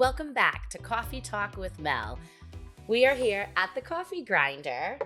Welcome back to Coffee Talk with Mel. We are here at the Coffee Grinder,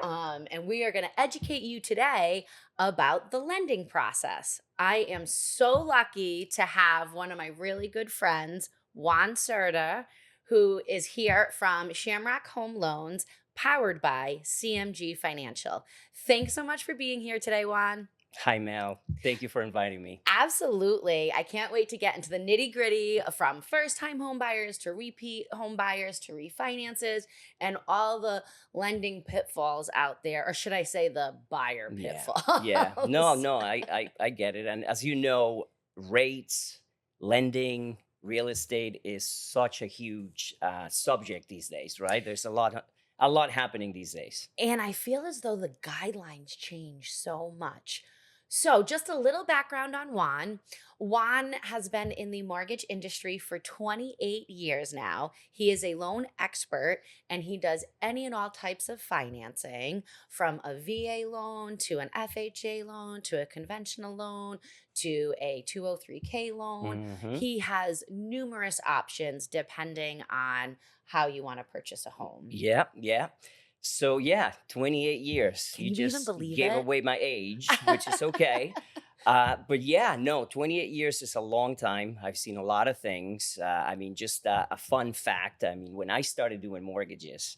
and we are going to educate you today about the lending process. I am so lucky to have one of my really good friends, Juan Cerda, who is here from Shamrock Home Loans, powered by CMG Financial. Thanks so much for being here today, Juan. Hi, Mel. Thank you for inviting me. Absolutely. I can't wait to get into the nitty gritty from first time home buyers to repeat home buyers to refinances and all the lending pitfalls out there, or should I say the buyer Yeah, yeah. No, pitfalls? no, I get it. And as you know, rates, lending, real estate is such a huge subject these days, right? There's a lot happening these days. And I feel as though the guidelines change so much. So, just a little background on Juan. Juan has been in the mortgage industry for 28 years now. He is a loan expert and he does any and all types of financing from a VA loan to an FHA loan to a conventional loan to a 203K loan. Hmm. He has numerous options depending on how you want to purchase a home. Yeah, yeah. So yeah, 28 years. Can You you even just believe gave it? away my age, which is okay. But yeah, no, 28 years is a long time. I've seen a lot of things. Just a fun fact. I mean, when I started doing mortgages,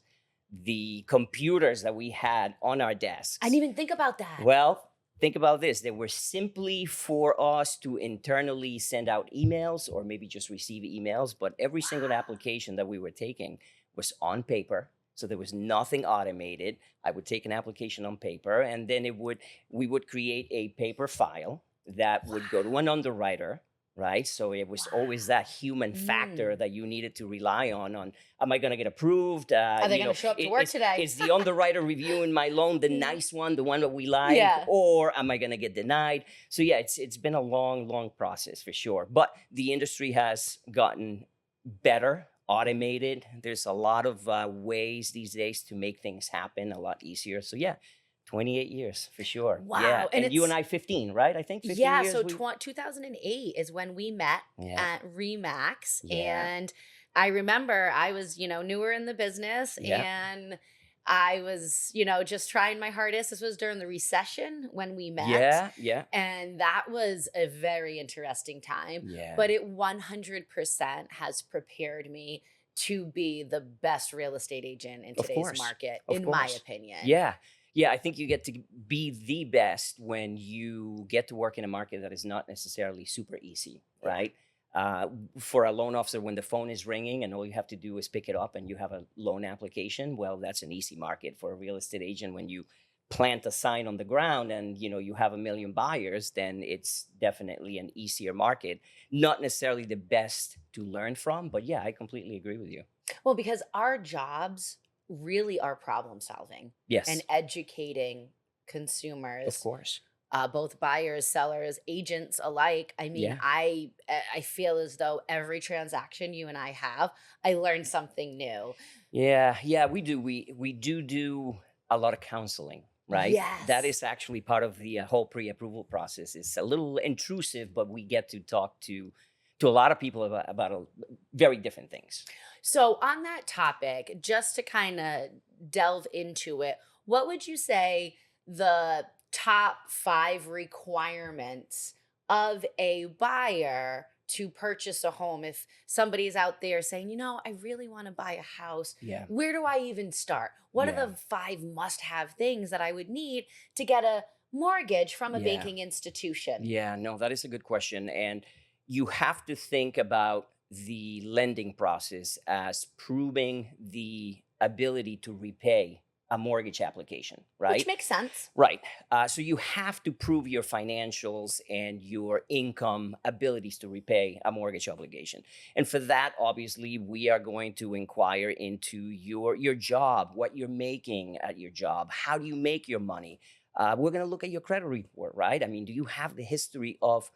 the computers that we had on our I didn't desks, even think about that. well, think about this. They were simply for us to internally send out emails or maybe just receive emails. But every single application that we were taking was on paper. So there was nothing automated. I would take an application on paper and then we would create a paper file that would go to an underwriter, right? So it was always that human factor Mm. that you needed to rely on am I going to get approved? Are they gonna show up to work today? Is the underwriter reviewing my loan the nice one, the one that we like, Yeah. or am I going to get denied? So yeah, it's been a long process for sure. But the industry has gotten better, automated. There's a lot of ways these days to make things happen a lot easier. So yeah, 28 years for sure. Yeah, Wow, and and you and it's I 15, right? I think 15 yeah, years. so 2008 is when we met Yeah, at Remax, yeah, and I remember I was, newer in the business, yeah, and I was, just trying my hardest. This was during the recession when we met, yeah, yeah, and that was a very interesting time, yeah. but it 100% has prepared me to be the best real estate agent in Of today's course. market, Of in my course. opinion. Yeah. Yeah. I think you get to be the best when you get to work in a market that is not necessarily super easy, Yeah. right? For a loan officer, when the phone is ringing and all you have to do is pick it up and you have a loan application, well, that's an easy market. For a real estate agent, when you plant a sign on the ground and you have a million buyers, then it's definitely an easier market. Not necessarily the best to learn from, but yeah, I completely agree with you. Well, because our jobs really are problem solving and Yes, educating of consumers, course. both buyers, sellers, agents alike. I mean, Yeah. I feel as though every transaction you and I have, I learned something new. Yeah, yeah, we do. We do a lot of counseling, right? That Yes. is actually part of the whole pre-approval process. It's a little intrusive, but we get to talk to a lot of people about very different things. So on that topic, just to kind of delve into it, what would you say the top 5 requirements of a buyer to purchase a home? If somebody's out there saying, I really want to buy a house, Yeah, where do I even start? What are yeah, the 5 must-have things that I would need to get a mortgage from a yeah, banking institution? yeah. No, that is a good question, and you have to think about the lending process as proving the ability to repay a mortgage application, Which right? makes sense. Right. So you have to prove your financials and your income abilities to repay a mortgage obligation. And for that, obviously, we are going to inquire into your job, what you're making at your job, how do you make your money. We're going to look at your credit report, right? I mean, do you have the history of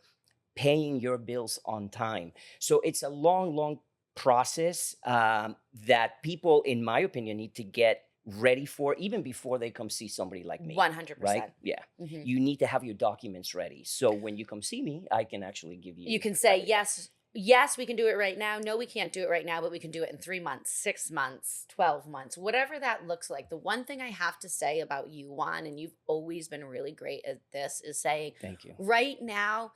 paying your bills on time? So it's a long process that people, in my opinion, need to get ready for even before they come see somebody like me, right? 100%. Yeah. Mhm. You need to have your documents ready. So when you come see me, I can actually give You you can say, credit. yes, Yes, we can do it right now. No, we can't do it right now, but we can do it in 3 months, 6 months, 12 months, whatever that looks like. The one thing I have to say about you, Juan, and you've always been really great at this, is saying Thank you. right now,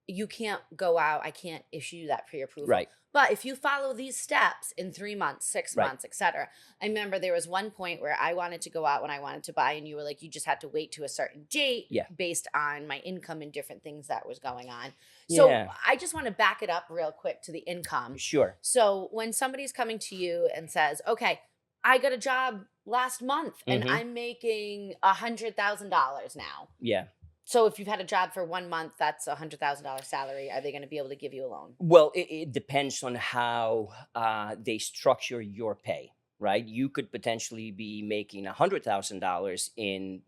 you can't go out. I can't issue that pre-approval. Right. But if you follow these steps in 3 months, six Right. months, etc. I remember there was one point where I wanted to go out when I wanted to buy, and you were like, you just had to wait to a certain date Yeah. based on my income and different things that was going on. So Yeah. I just want to back it up real quick to the income. Sure. So when somebody's coming to you and says, okay, I got a job last month and Hmm. I'm making $100,000 now. Yeah. So if you've had a job for 1 month, that's $100,000 salary. Are they going to be able to give you a loan? Well, it depends on how they structure your pay, right? You could potentially be making $100,000 in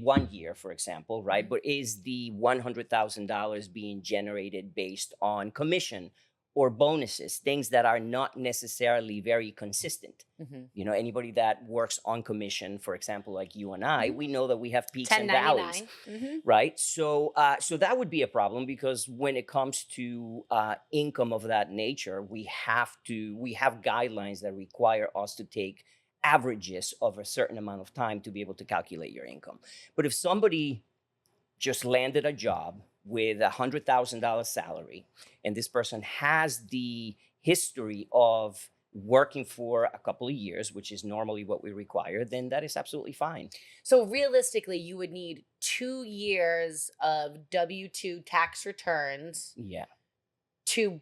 1 year, for example, right? Mhm. But is the $100,000 being generated based on commission or bonuses, things that are not necessarily very consistent? Mhm. Anybody that works on commission, for example, like you and I, Mhm. we know that we have peaks and valleys, 1099. Mhm. right? So that would be a problem because when it comes to income of that nature, we have guidelines that require us to take averages of a certain amount of time to be able to calculate your income. But if somebody just landed a job with $100,000 salary, and this person has the history of working for a couple of years, which is normally what we require, then that is absolutely fine. So realistically, you would need 2 years of W-2 tax returns Yeah. to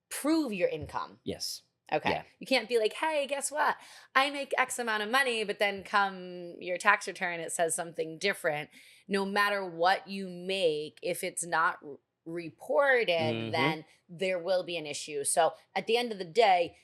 prove your income. Yes. Okay. Yeah. You can't be like, hey, guess what? I make X amount of money, but then come your tax return, it says something different. No matter what you make, if it's not reported, Hmm. then there will be an issue. So at the end of the day,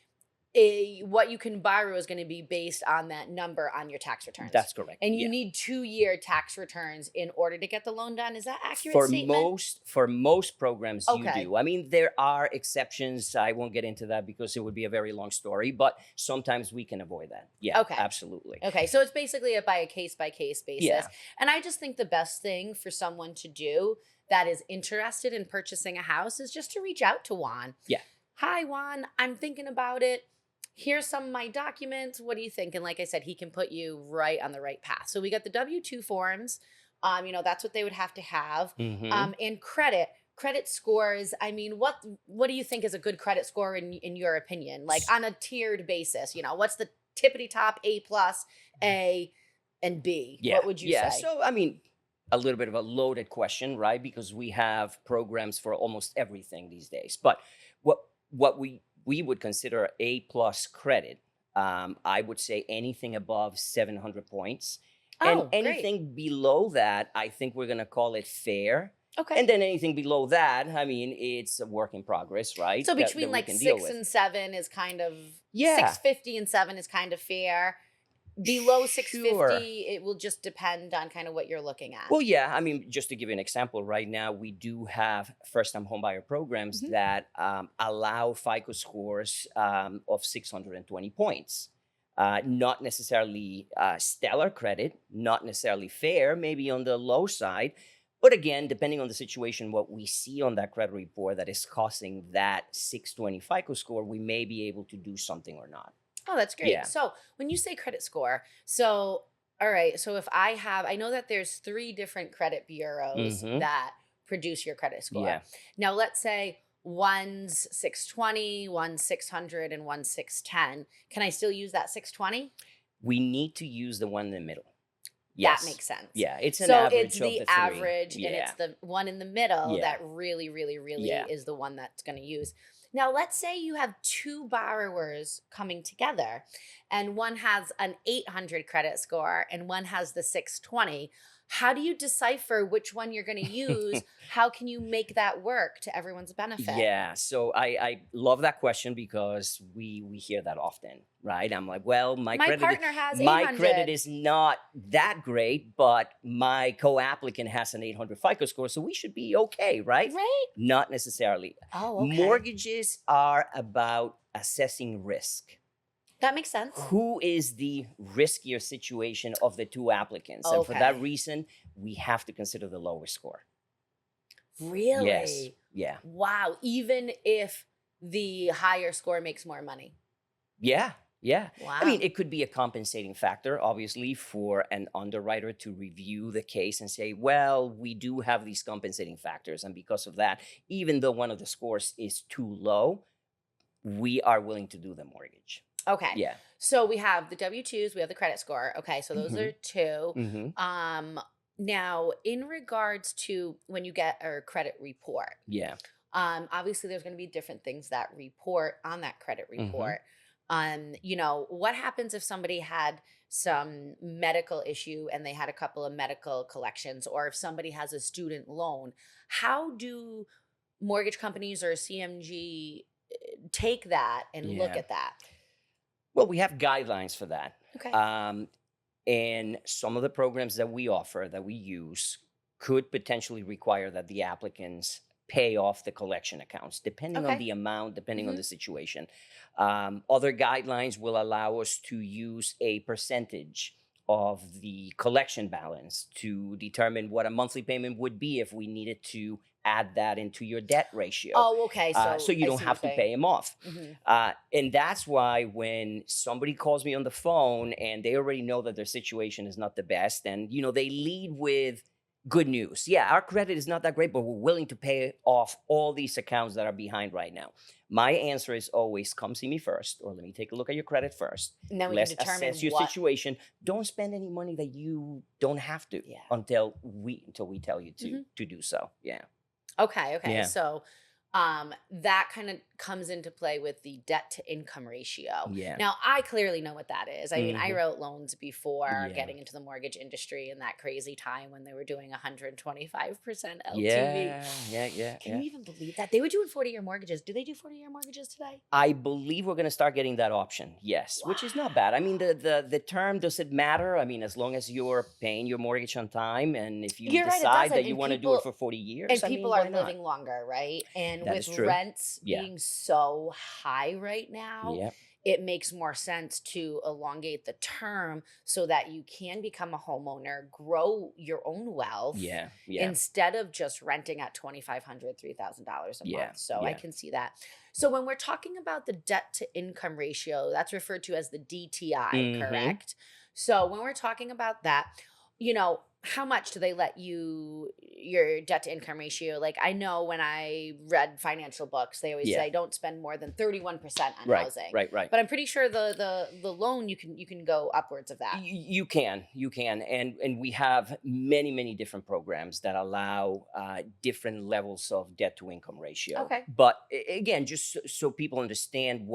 what you can borrow is going to be based on that number on your tax returns. That's correct. And you Yeah. need 2-year tax returns in order to get the loan done. Is that accurate For statement? most programs you Okay. do. I mean, there are exceptions. I won't get into that because it would be a very long story, but sometimes we can avoid that. Yeah, Okay. absolutely. Okay, so it's basically a by case basis. Yeah. And I just think the best thing for someone to do that is interested in purchasing a house is just to reach out to Juan. Yeah. Hi, Juan, I'm thinking about it. Here's some of my documents. What do you think? And like I said, he can put you right on the right path. So we got the W-2 forms. That's what they would have to have. Hmm. And credit scores. I mean, what do you think is a good credit score in your opinion? Like on a tiered basis, what's the tippity top A plus, A, and B? Yeah. What would you Yeah. say? So, I mean, a little bit of a loaded question, right? Because we have programs for almost everything these days. But what we would consider A plus credit, I would say anything above 700 points, and Oh, great. anything below that, I think we're gonna call it fair. Okay. And then anything below that, I mean, it's a work in progress, right? So That between we like can deal 6 with. and 7 is kind of Yeah, 650 and 7 is kind of fair. Below sure. 650, it will just depend on kind of what you're looking at. Well, yeah. I mean, just to give you an example, right now we do have first-time homebuyer programs Mhm. that allow FICO scores of 620 points. Not necessarily stellar credit, not necessarily fair, maybe on the low side. But again, depending on the situation, what we see on that credit report that is causing that 620 FICO score, we may be able to do something or not. Oh, that's great. Yeah. So when you say credit score, so all right, so if I know that there's 3 different credit bureaus Hmm. that produce your credit score. Yeah. Now let's say one's 620, one's 600, and one's 610. Can I still use that 620? We need to use the one in the middle. That Yes. makes sense. Yeah. It's an So it's average of the the three. average and it's Yeah. the one in the middle Yeah. that really, really, really Yeah. is the one that's going to use. Now, let's say you have 2 borrowers coming together and one has an 800 credit score and one has the 620. How do you decipher which one you're going to use? How can you make that work to everyone's benefit? Yeah, so I love that question because we hear that often, right? I'm like, well, My partner has my credit 800. is not that great, but my co-applicant has an 800 FICO score, so we should be okay, right? Right? Not necessarily. Oh, okay. Mortgages are about assessing risk. That makes sense. Who is the riskier situation of the two applicants? And for that Okay. reason, we have to consider the lower score. Yes. Really? Yeah. Wow. Even if the higher score makes more money. Yeah, yeah. I mean, Wow. it could be a compensating factor, obviously, for an underwriter to review the case and say, well, we do have these compensating factors. And because of that, even though one of the scores is too low, we are willing to do the mortgage. Okay. Yeah. So we have the W-2s, we have the credit score. Okay. So those Hmm. are two. Hmm. Um, Now, in regards to when you get a credit report, Yeah. obviously there's going to be different things that report on that credit Hmm. report. What happens if somebody had some medical issue and they had a couple of medical collections, or if somebody has a student loan? How do mortgage companies or CMG take that and look Yeah. at that? Well, we have guidelines for that. Okay. Um, and some of the programs that we offer, that we use, could potentially require that the applicants pay off the collection accounts, depending on Okay. the amount, depending on Hmm. the situation. Other guidelines will allow us to use a percentage of the collection balance to determine what a monthly payment would be if we needed to add that into your debt ratio. Oh, okay. So So you I don't see what you're have to saying. pay them off. Hmm. And that's why when somebody calls me on the phone and they already know that their situation is not the best, and they lead with good news. Yeah, our credit is not that great, but we're willing to pay off all these accounts that are behind right now. My answer is always come see me first, or let me take a look at your credit first. And then we can Let's assess determine your what. situation. Don't spend any money that you don't have to Yeah. until we tell you to Hmm. to do so. Yeah. Okay, okay. Yeah. So that kind of comes into play with the debt to income ratio. Yeah. Now, I clearly know what that is. I mean, I Hmm. wrote loans before Yeah. getting into the mortgage industry in that crazy time when they were doing 125% LTV. Yeah. Yeah. Yeah. Can you Yeah. even believe that? They were doing 40-year mortgages. Do they do 40-year mortgages today? I believe we're going to start getting that option. Yes, which is not bad. I mean, Wow. the term, does it matter? I mean, as long as you're paying your mortgage on time, and if you You're right, it decide doesn't. that you want to do it for 40 years, And I mean, people why are not? living longer, right? And That with is true. rents Yeah. being so high right now, Yeah. it makes more sense to elongate the term so that you can become a homeowner, grow your own wealth Yeah. Yeah. instead of just renting at $2,500, $3,000 a Yeah. month. So I Yeah. can see that. So when we're talking about the debt to income ratio, that's referred to as the DTI, Hmm. correct? So when we're talking about that, how much do they let you your debt to income ratio? Like, I know when I read financial books, they always Yeah. say don't spend more than 31% on Right. housing. Right. Right. But I'm pretty sure the loan you can go upwards of that. You can, and we have many different programs that allow different levels of debt to income ratio. Okay. But again, just so people understand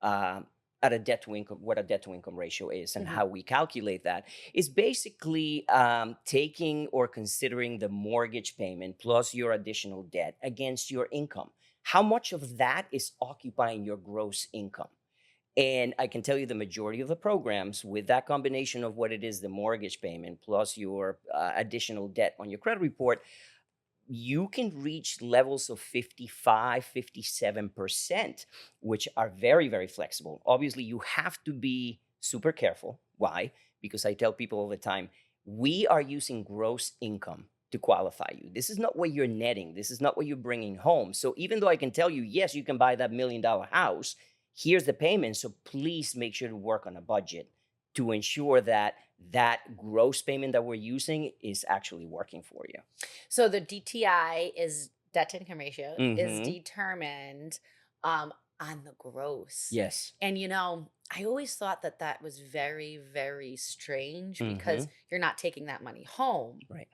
uh, what a debt to income ratio is and Hmm. how we calculate that, is basically taking or considering the mortgage payment plus your additional debt against your income. How much of that is occupying your gross income? And I can tell you the majority of the programs, with that combination of what it is, the mortgage payment plus your additional debt on your credit report, you can reach levels of 55, 57%, which are very flexible. Obviously, you have to be super careful. Why? Because I tell people all the time, we are using gross income to qualify you. This is not what you're netting. This is not what you're bringing home. So even though I can tell you, yes, you can buy that $1 million house, here's the payment. So please make sure to work on a budget to ensure that that gross payment that we're using is actually working for you. So the DTI is debt to income ratio is Hmm. determined um, on the gross. Yes. And I always thought that that was very, very strange because Hmm. you're not taking that money home. Right.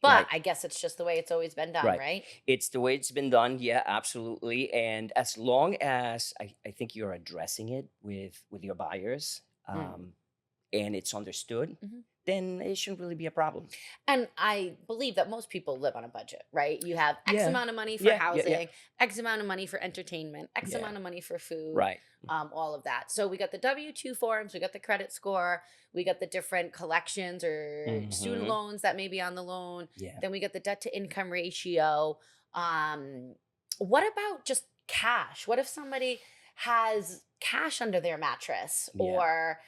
But Right. I guess it's just the way it's always been done, Right. right? It's the way it's been done. Yeah, absolutely. And as long as I think you're addressing it with your buyers, Mm. and it's understood, Mhm. then it shouldn't really be a problem. And I believe that most people live on a budget, right? You have X Yeah. amount of money for Yeah. Yeah. Yeah. housing, X amount of money for entertainment, X Yeah. amount of money for food, Right. all of that. So we got the W-2 forms, we got the credit score, we got the different collections or student Hmm. loans that may be on the loan. Yeah. Then we got the debt to income ratio. Um, what about just cash? What if somebody has cash under their mattress, Yeah. or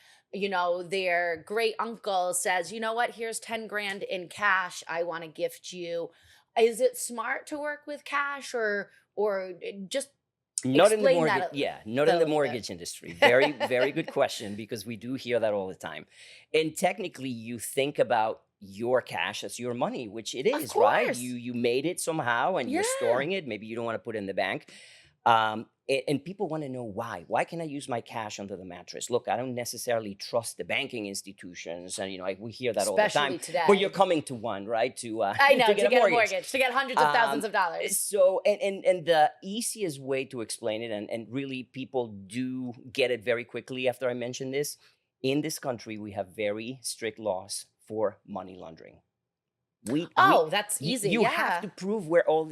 their great uncle says, you know what, here's 10 grand in cash. I want to gift you. is it smart to work with cash or just Not in the explain that mortgage, yeah, not in a the little bit? mortgage industry. Very, very good question because we do hear that all the time. And technically, you think about your cash as your money, which it Of is, right? course. You made it somehow and you're Yeah. storing it. Maybe you don't want to put it in the bank. And people want to know why. Why can I use my cash under the mattress? Look, I don't necessarily trust the banking institutions, and we hear that all the time. Especially But you're today. coming to one, right? To I to know, get to a get a mortgage. mortgage, to get hundreds of thousands Um, of dollars. so and the easiest way to explain it, and really people do get it very quickly after I mention this, in this country we have very strict laws for money laundering. We Oh, that's easy. you have Yeah. to prove where all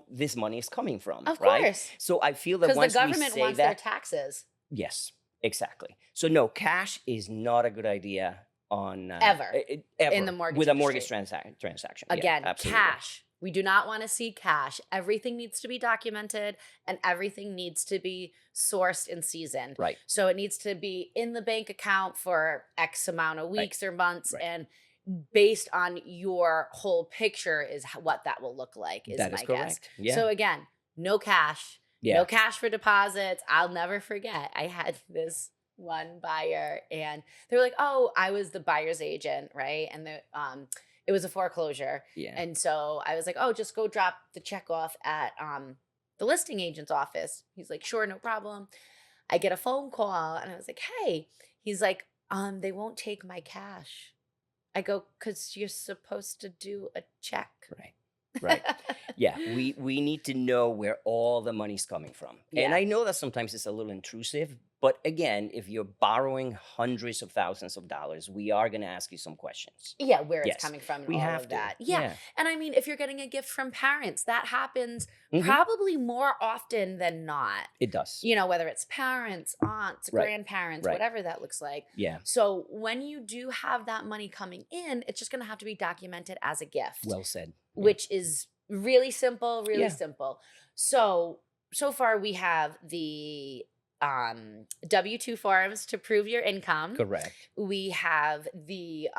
this money is coming from, Of right? course. So I feel that Because the once we government say wants their that, taxes. yes, exactly. So no, cash is not a good idea on Ever in ever the mortgage with a mortgage industry. transaction. Yeah, Again, absolutely. cash. We do not want to see cash. Everything needs to be documented and everything needs to be sourced and seasoned. Right, So it needs to be in the bank account for X amount of right, weeks or months. right. And based on your whole picture is what that will look like, is That is my guess. correct. Yeah, So again, no cash, yeah. no cash for deposits. I'll never forget. I had this one buyer and they were like, "Oh, I was the buyer's agent, right?" And it was a foreclosure. Yeah. And so I was like, "Oh, just go drop the check off at the listing agent's office." He's like, "Sure, no problem." I get a phone call and I was like, "Hey." He's like, "They won't take my cash." I go, "'Cause you're supposed to do a check." Right. Right. Yeah. We need to know where all the money's coming from. And Yeah. I know that sometimes it's a little intrusive, but again, if you're borrowing hundreds of thousands of dollars, we are going to ask you some questions. Yeah, where it's Yes. coming from and We all have of to. that. Yeah. Yeah. And I mean, if you're getting a gift from parents, that happens Hmm. probably more often than not. It does. Whether it's parents, aunts, Right. grandparents, Right. whatever that looks like. Yeah. So when you do have that money coming in, it's just going to have to be documented as a gift, Well said. Yeah. which is really simple, really Yeah. simple. So far we have the W-2 forms to prove your income. Correct. We have the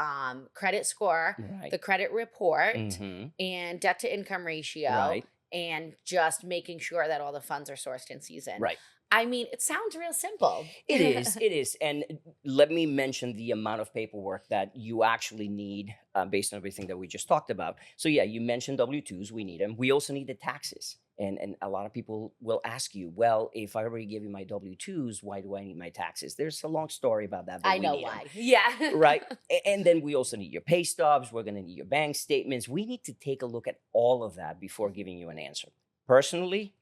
credit score, Right. the credit report, Hmm. and debt to income ratio, Right. and just making sure that all the funds are sourced in season. Right. I mean, it sounds real simple. It is. It is. And let me mention the amount of paperwork that you actually need based on everything that we just talked about. So, yeah, you mentioned W-2s. We need them. We also need the taxes. And a lot of people will ask you, well, if I already give you my W-2s, why do I need my taxes? There's a long story about that, but I we know need 'em. why. Yeah. Right. And then we also need your pay stubs. We're going to need your bank statements. We need to take a look at all of that before giving you an answer. Personally,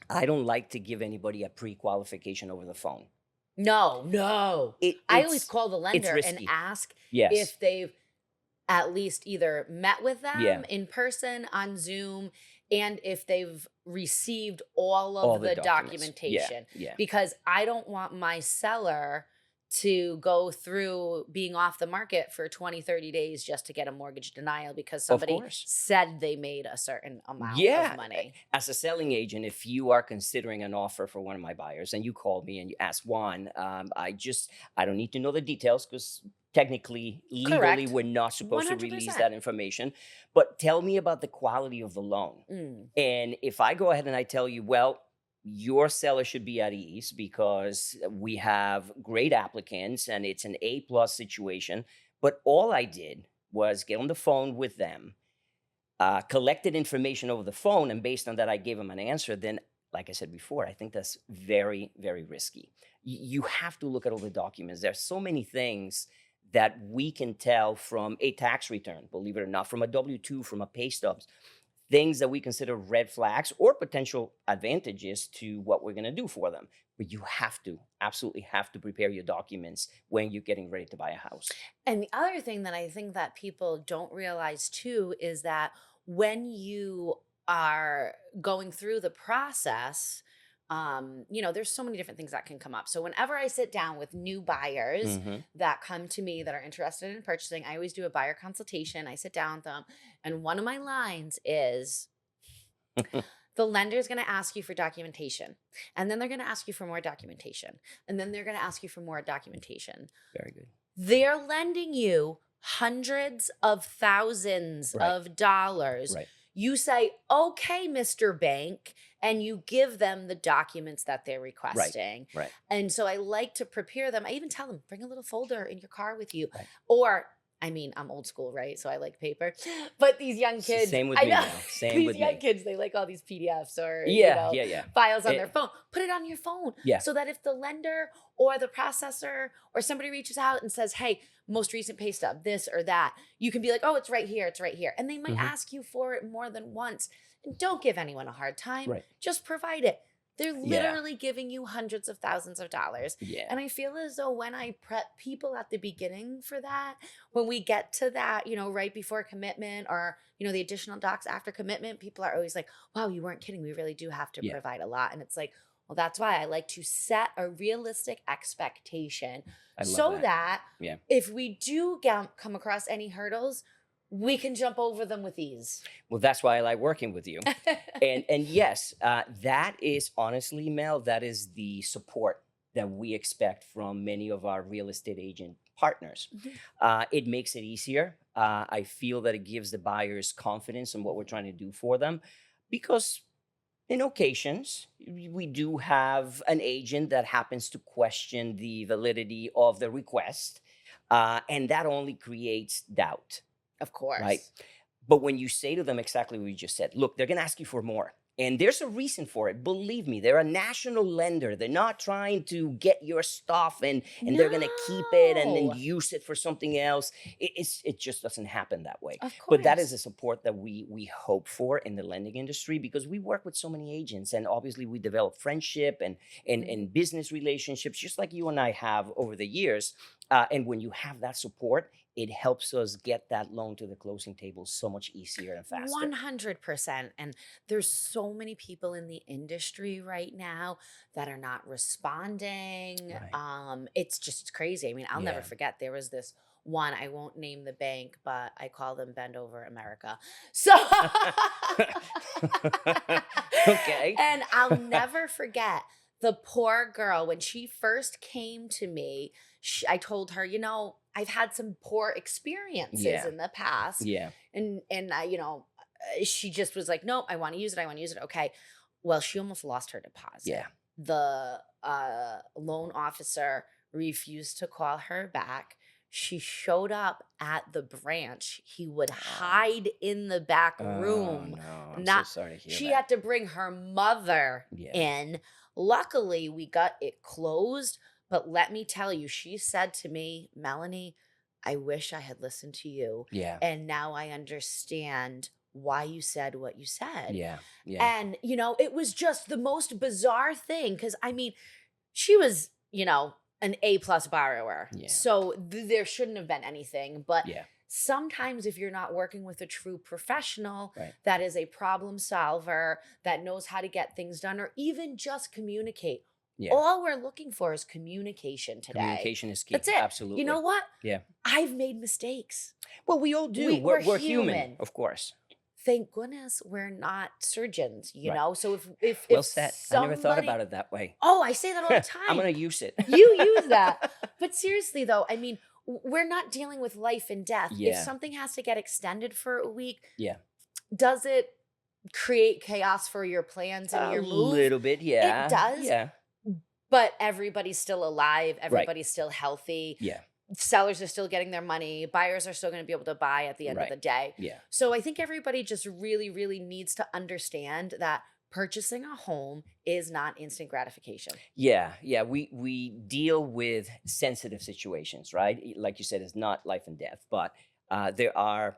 I don't like to give anybody a pre-qualification over the phone. No. I always call the it's lender and risky. ask Yes. if they've at least either met with them Yeah. in person on Zoom and if they've received all of All the the documents. documentation. Yeah. Because I don't want my seller to go through being off the market for 20, 30 days just to get a mortgage denial because somebody course. said they made a certain amount Yeah. of money. As a selling agent, if you are considering an offer for one of my buyers and you call me and you ask Juan, I don't need to know the details because technically, legally, Correct. we're not supposed to release 100%. that information. But tell me about the quality of the loan. Mm. And if I go ahead and I tell you, well, your seller should be at ease because we have great applicants and it's an A+ situation. But all I did was get on the phone with them, collected information over the phone, and based on that, I gave them an answer. Then, like I said before, I think that's very, very risky. You have to look at all the documents. There's so many things that we can tell from a tax return, believe it or not, from a W-2, from a pay stubs, things that we consider red flags or potential advantages to what we're going to do for them. But you absolutely have to prepare your documents when you're getting ready to buy a house. And the other thing that I think that people don't realize too is that when you are going through the process, there's so many different things that can come up. So whenever I sit down with new buyers Mhm. that come to me that are interested in purchasing, I always do a buyer consultation. I sit down with them, and one of my lines is the lender is going to ask you for documentation, and then they're going to ask you for more documentation, and then they're going to ask you for more documentation. Very good. They're lending you hundreds of thousands Right. of dollars. Right. you say, okay, Mr. Bank, and you give them the documents that they're Right. requesting. Right. And so I like to prepare them. I even tell them, bring a little folder in your car with you. Right. Or, I mean, I'm old school, right? So I like paper. But these young kids, Same with I me, know Mel. Same these with young me. kids, they like all these PDFs or, Yeah. Yeah. Yeah. files on their It, phone. Put it on your phone yeah. so that if the lender or the processor or somebody reaches out and says, hey, most recent pay stub, this or that, you can be like, oh, it's right here. It's right here. And they might Hmm. ask you for it more than once. And don't give anyone a hard time. Right. Just provide it. They're Yeah. literally giving you hundreds of thousands of dollars. Yeah. And I feel as though when I prep people at the beginning for that, when we get to that, right before commitment or, the additional docs after commitment, people are always like, wow, you weren't kidding. We really do have to Yeah. provide a lot. And it's like, well, that's why I like to set a realistic expectation I love so that. that Yeah. if we do come across any hurdles, we can jump over them with ease. Well, that's why I like working with you. And yes, that is honestly, Mel, that is the support that we expect from many of our real estate agent partners. Mhm. It makes it easier. I feel that it gives the buyers confidence in what we're trying to do for them, because in occasions we do have an agent that happens to question the validity of the request, and that only creates doubt, Of right? course. But when you say to them exactly what you just said, look, they're going to ask you for more. And there's a reason for it. Believe me, they're a national lender. They're not trying to get your stuff and they're going to keep it and then No, use it for something else. It just doesn't happen that way. of But that is the course. support that we hope for in the lending industry, because we work with so many agents, and obviously we develop friendship and business relationships just like you and I have over the years. And when you have that support, it helps us get that loan to the closing table so much easier and faster. 100%. And there's so many people in the industry right now that are not responding. Right. It's just crazy. I mean, I'll never Yeah. forget there was this one, I won't name the bank, but I call them Bend Over America. So Okay. and I'll never forget the poor girl when she first came to me. I told her, I've had some poor experiences Yeah. in the past, Yeah. and she just was like, nope, I want to use it. I want to use it. Okay. Well, she almost lost her deposit. Yeah. The loan officer refused to call her back. She showed up at the branch. He would Oh, hide in the back oh room. no. I'm so Not sorry to hear She that. had to bring her mother Yeah. in. Luckily, we got it closed, but let me tell you, she said to me, Melanie, I wish I had listened to you. Yeah. And now I understand why you said what you said. Yeah. Yeah. And, it was just the most bizarre thing because I mean, she was, an A plus borrower. Yeah. So there shouldn't have been anything. But Yeah. sometimes if you're not working with a true professional Right. that is a problem solver, that knows how to get things done, or even just communicate, Yeah. all we're looking for is communication today. Communication is key. That's it. Absolutely. You know what? Yeah. I've made mistakes. Well, we all do. We're We're human, human. of course. Thank goodness we're not surgeons, Right. So if Well if said. I never thought somebody, about it that way. oh, I say that all the I'm time. gonna use it. You use that. But seriously though, I mean, we're not dealing with life and death. If Yeah. something has to get extended for a week, Yeah. does it create chaos for your plans and A your move? little bit. Yeah. It does. Yeah. But everybody's still alive, Right. everybody's still healthy. Yeah. Sellers are still getting their money, buyers are still going to be able to buy at the end of Right. the day. Yeah. So I think everybody just really, really needs to understand that purchasing a home is not instant gratification. Yeah, yeah, we deal with sensitive situations, right? Like you said, it's not life and death, but there are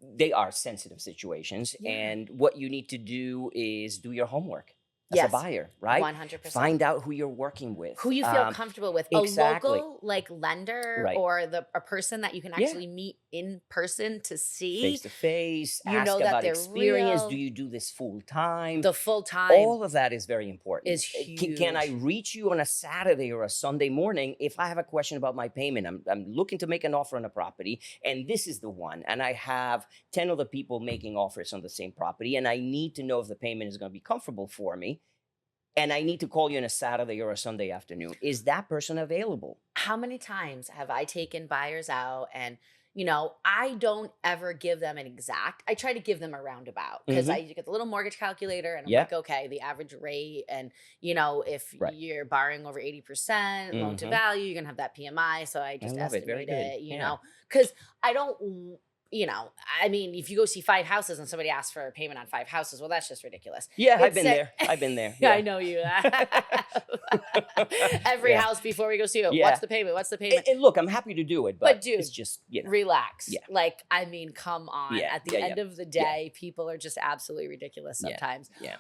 they are sensitive situations, Yeah. and what you need to do is do your homework as a Yes, buyer, right? 100%. Find out who you're working with, Who you feel comfortable with. exactly. A local like lender Right. or a person that you can Yeah, actually meet in person to see. face to face. You Ask know that about they're experience. Do real. you do this full time? The full time All of that is very important. is Can I huge. reach you on a Saturday or a Sunday morning if I have a question about my payment? I'm looking to make an offer on a property, and this is the one. And I have 10 other people making offers on the same property, and I need to know if the payment is going to be comfortable for me. And I need to call you on a Saturday or a Sunday afternoon. Is that person available? How many times have I taken buyers out and I don't ever give them an exact. I try to give them a roundabout because Hmm. I get the little mortgage calculator and I'm Yeah. like, okay, the average rate. And, if Right. you're borrowing over 80% loan to Hmm. value, you're going to have that PMI. So I I just love it. Very estimate good. it, Yeah. because I don't, you know, I mean, if you go see five houses and somebody asks for a payment on five houses, well, that's just ridiculous. Yeah, I've It's been say, there. I've been there. I Yeah. know you. Every Yeah. house before we go see it. What's Yeah. the payment? What's the payment? And look, I'm happy to do it, But but it's dude, just, relax. yeah. Like, I mean, come on. Yeah. At the Yeah. Yeah. end of the Yeah. day, people are just absolutely ridiculous Yeah. sometimes. Yeah.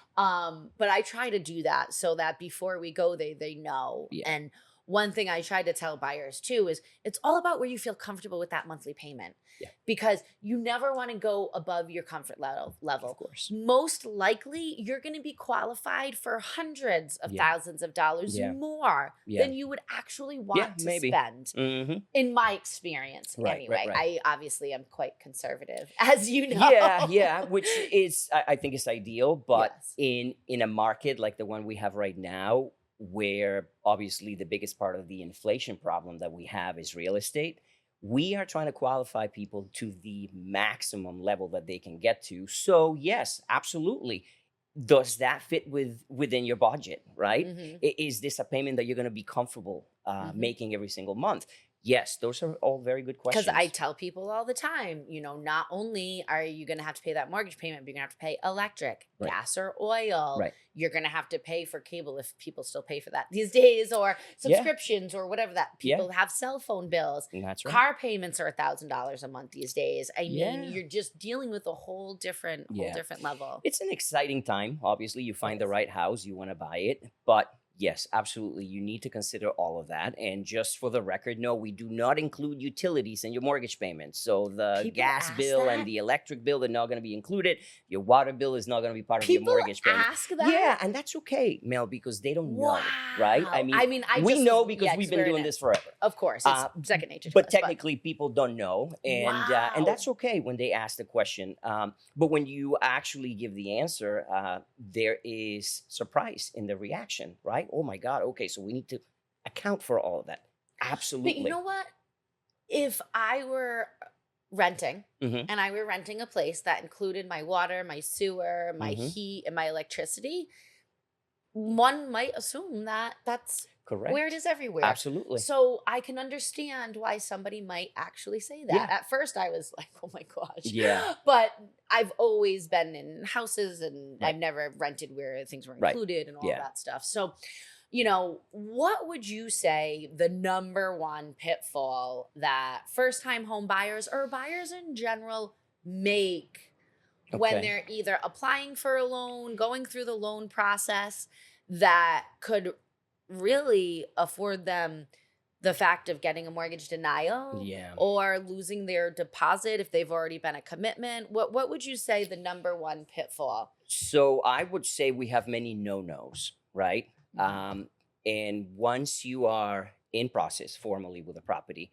But I try to do that so that before we go, they know. Yeah. And one thing I try to tell buyers too is it's all about where you feel comfortable with that monthly payment Yeah. because you never want to go above your comfort Of level. course. Most likely, you're going to be qualified for hundreds of Yeah. thousands of dollars Yeah. more Yeah. than you would actually Yeah. want to Maybe. spend Hmm. in my experience Right. Right. anyway. Right. I obviously am quite conservative, as you Yeah. know. Yeah. Which is, I think, is ideal. But Yes. in a market like the one we have right now, where obviously the biggest part of the inflation problem that we have is real estate, we are trying to qualify people to the maximum level that they can get to. So yes, absolutely. Does that fit within your budget, right? Hmm. Is this a payment that you're going to be comfortable Hmm. making every single month? Yes, those are all very good Because I questions. tell people all the time, not only are you going to have to pay that mortgage payment, but you're going to have to pay electric, Right. gas, or oil. Right. You're going to have to pay for cable if people still pay for that these days, or Yeah. subscriptions, or whatever that Yeah. people have cell phone bills. And that's right. Car payments are $1,000 a month these days. I mean, Yeah. you're just dealing with a whole Yeah. different level. It's an exciting time. Obviously, you find the Yes. right house, you want to buy it. But yes, absolutely, you need to consider all of that. And just for the record, no, we do not include utilities in your mortgage payments. So the People gas ask bill and that. the electric bill are not going to be included. Your water bill is not going to be part of your People mortgage payment. ask that? Yeah, and that's okay, Mel, because they don't know, right? I Wow. mean, I mean, I we just know because yeah, we've 'cause been we're in doing it. this forever. Of course, it's Uh, second nature to but us, but technically, people don't know, and that's wow. okay when they ask the question. But when you actually give the answer, there is surprise in the reaction, right? Oh my God! Okay, so we need to account for all of that. But you Absolutely. know what? If I were renting Hmm. and I were renting a place that included my water, my sewer, my Hmm. heat, and my electricity, one might assume that that's where it Correct. is everywhere. Absolutely. So I can understand why somebody might actually say that. Yeah. At first, I was like, oh my gosh. Yeah. But I've always been in houses and I've Right. never rented where things were Right. included and all Yeah. that stuff. So, what would you say the number one pitfall that first time home buyers or buyers in general make when Okay. they're either applying for a loan, going through the loan process that could really afford them the fact of getting a mortgage denial Yeah. or losing their deposit if they've already been a commitment? What would you say the number one pitfall? So I would say we have many no-nos, right? Mhm. And once you are in process formally with a property,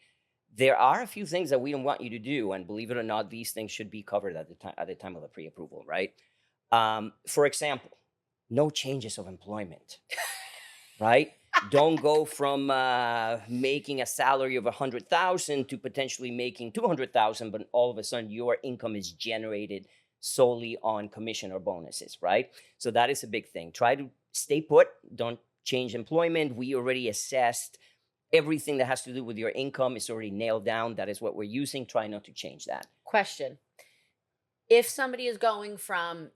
there are a few things that we don't want you to do, and believe it or not, these things should be covered at the time of the pre-approval, right? For example, no changes of employment, right? Don't go from making a salary of 100,000 to potentially making 200,000, but all of a sudden your income is generated solely on commission or bonuses, right? So that is a big thing. Try to stay put. Don't change employment. We already assessed everything that has to do with your income is already nailed down. That is what we're using. Try not to change that. Question. If somebody is going from,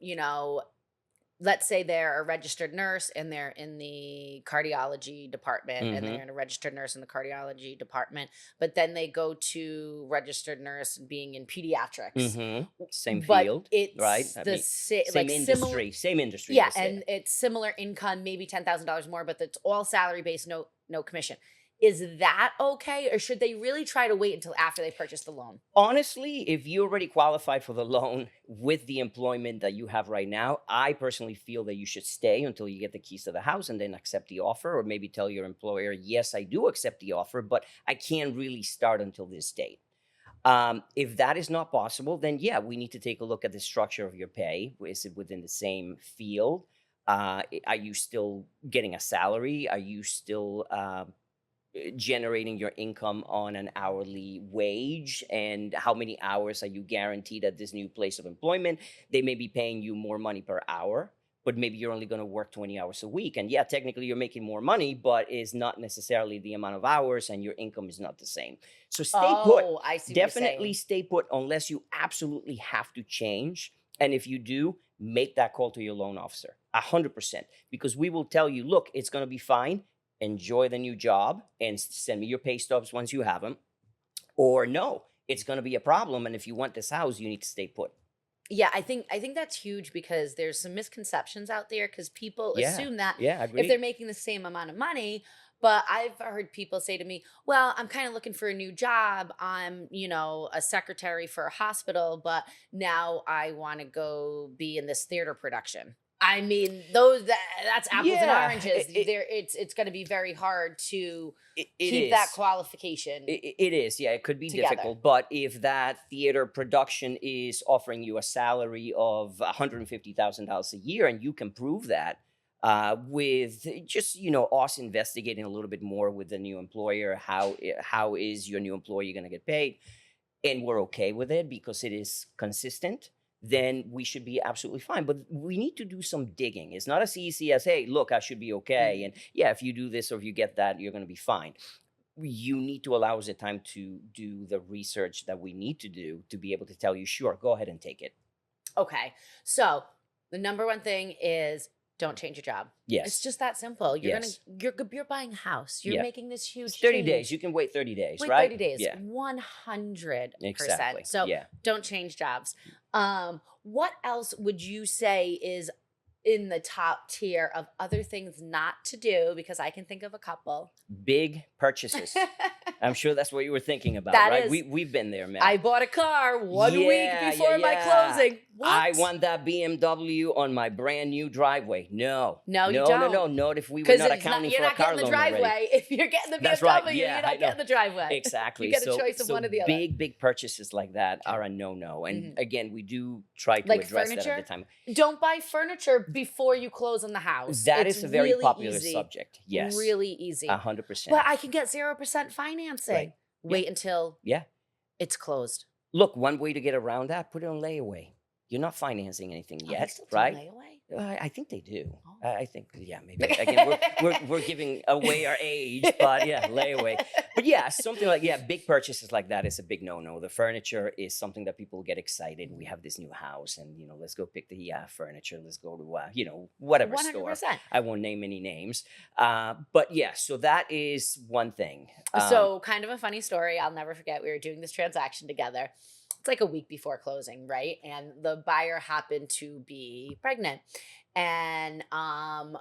let's say they're a registered nurse and they're in the cardiology department and Hmm. they're in a registered nurse in the cardiology department, but then they go to registered nurse being in pediatrics. Hmm. Same But field, right? it's I the mean, like similar. same industry. Yeah, Let's say. and it's similar income, maybe $10,000 more, but it's all salary based, no commission. Is that okay, or should they really try to wait until after they purchase the loan? Honestly, if you already qualified for the loan with the employment that you have right now, I personally feel that you should stay until you get the keys to the house and then accept the offer, or maybe tell your employer, yes, I do accept the offer, but I can't really start until this date. If that is not possible, then yeah, we need to take a look at the structure of your pay. Is it within the same field? Are you still getting a salary? Are you still generating your income on an hourly wage, and how many hours are you guaranteed at this new place of employment. They may be paying you more money per hour, but maybe you're only going to work 20 hours a week. And yeah, technically you're making more money, but is not necessarily the amount of hours, and your income is not the same. So stay put. Oh, I see what you're Definitely saying. stay put unless you absolutely have to change. And if you do, make that call to your loan officer 100%, because we will tell you, look, it's going to be fine. Enjoy the new job and send me your pay stubs once you have them. Or no, it's going to be a problem. And if you want this house, you need to stay put. Yeah, I think that's huge because there's some misconceptions out there because people Yeah. assume that Yeah. if they're Agreed. making the same amount of money, but I've heard people say to me, "Well, I'm kind of looking for a new job. I'm a secretary for a hospital, but now I want to go be in this theater production." I mean, that's apples and Yeah. oranges. It's going to be very hard to It keep that is. qualification It is, yeah, it could be together. difficult, but if that theater production is offering you a salary of $150,000 a year, and you can prove that with just, us investigating a little bit more with the new employer, how is your new employee going to get paid, and we're okay with it because it is consistent, then we should be absolutely fine. But we need to do some digging. It's not as easy as, hey, look, I should be okay. Mhm. And yeah, if you do this or if you get that, you're going to be fine. You need to allow us the time to do the research that we need to do to be able to tell you, sure, go ahead and take it. Okay. So the number one thing is don't change your job. It's Yes. just that simple. Yes. You're buying a house. You're Yeah. making this It's huge 30 days. change. You can wait 30 days, Wait right? 30 days. Yeah. 100%. Exactly. So Yeah. don't change jobs. What else would you say is in the top tier of other things not to do? Because I can think of a couple. Big purchases. I'm sure that's what you were thinking about, That right? is, We've been there, Mel. I bought a car 1 week Yeah, yeah, before my yeah. closing. I What? want that BMW on my brand new driveway. No, No, you no, no, no, don't. not if we were Because not it's not accounting you're for a not car getting the loan already. driveway. If you're getting the That's right. BMW, Yeah, you're I not know. getting the driveway. You Exactly. get a So, choice of one or the other. big purchases like that are a no-no. And Mhm. again, we do try to Like address that at the furniture, time. don't buy furniture before you close on the house. That It's is a very really popular easy. subject. Yes, Really easy. But 100%. I can get 0% Right. financing. Yeah. Wait until Yeah. it's closed. Look, one way to get around that, put it on layaway. You're not financing anything Oh, they yet, still do right? layaway? I think they do. Oh. I think, yeah, maybe. Again, we're giving away our age, but yeah, layaway. But yeah, something like, yeah, big purchases like that is a big no-no. The furniture is something that people get excited. We have this new house, and let's go pick the furniture. Let's go to whatever store. 100%. I won't name any names. But yeah, so that is one thing. So, kind of a funny story. I'll never forget. We were doing this transaction together. It's like a week before closing, right? And the buyer happened to be pregnant and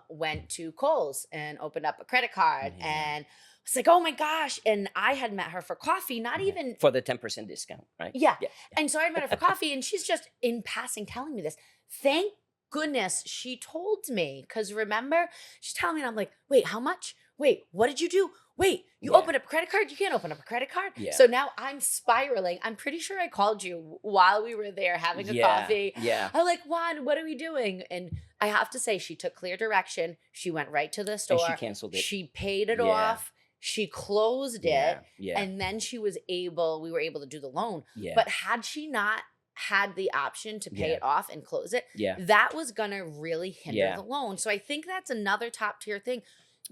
went to Kohl's and opened up a credit card. Yeah. And it's like, oh my gosh. And I had met her for coffee, not Yeah. even, For the 10% discount, right? yeah. Yeah. And so I met her for coffee, and she's just in passing telling me this. Thank goodness she told me. Because remember, she's telling me, and I'm like, wait, how much? Wait, what did you do? Wait, you Yeah. open up a credit card? You can't open up a credit card. Yeah. So now I'm spiraling. I'm pretty sure I called you while we were there having a Yeah. coffee. Yeah. I'm like, Juan, what are we doing? And I have to say, she took clear direction. She went right to the store. And she canceled it. She paid it Yeah. off. She closed it. Yeah. Yeah. And then we were able to do the loan. Yeah. But had she not had the option to pay Yeah. it off and close it, Yeah. that was gonna really hinder Yeah. the loan. So I think that's another top tier thing.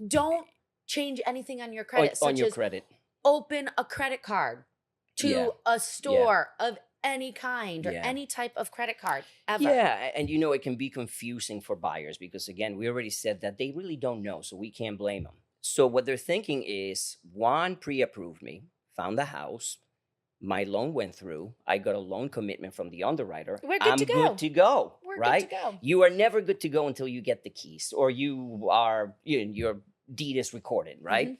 Don't change anything on your On, credit, on such your as credit. open a credit card to Yeah. a store of any kind or Yeah. any type of credit card ever. Yeah, and it can be confusing for buyers because again, we already said that they really don't know, so we can't blame them. So what they're thinking is, Juan pre-approved me, found the house, my loan went through, I got a loan commitment from the underwriter. We're good I'm to go. good to go, We're right? good to go. You are never good to go until you get the keys or your deed is recorded, right?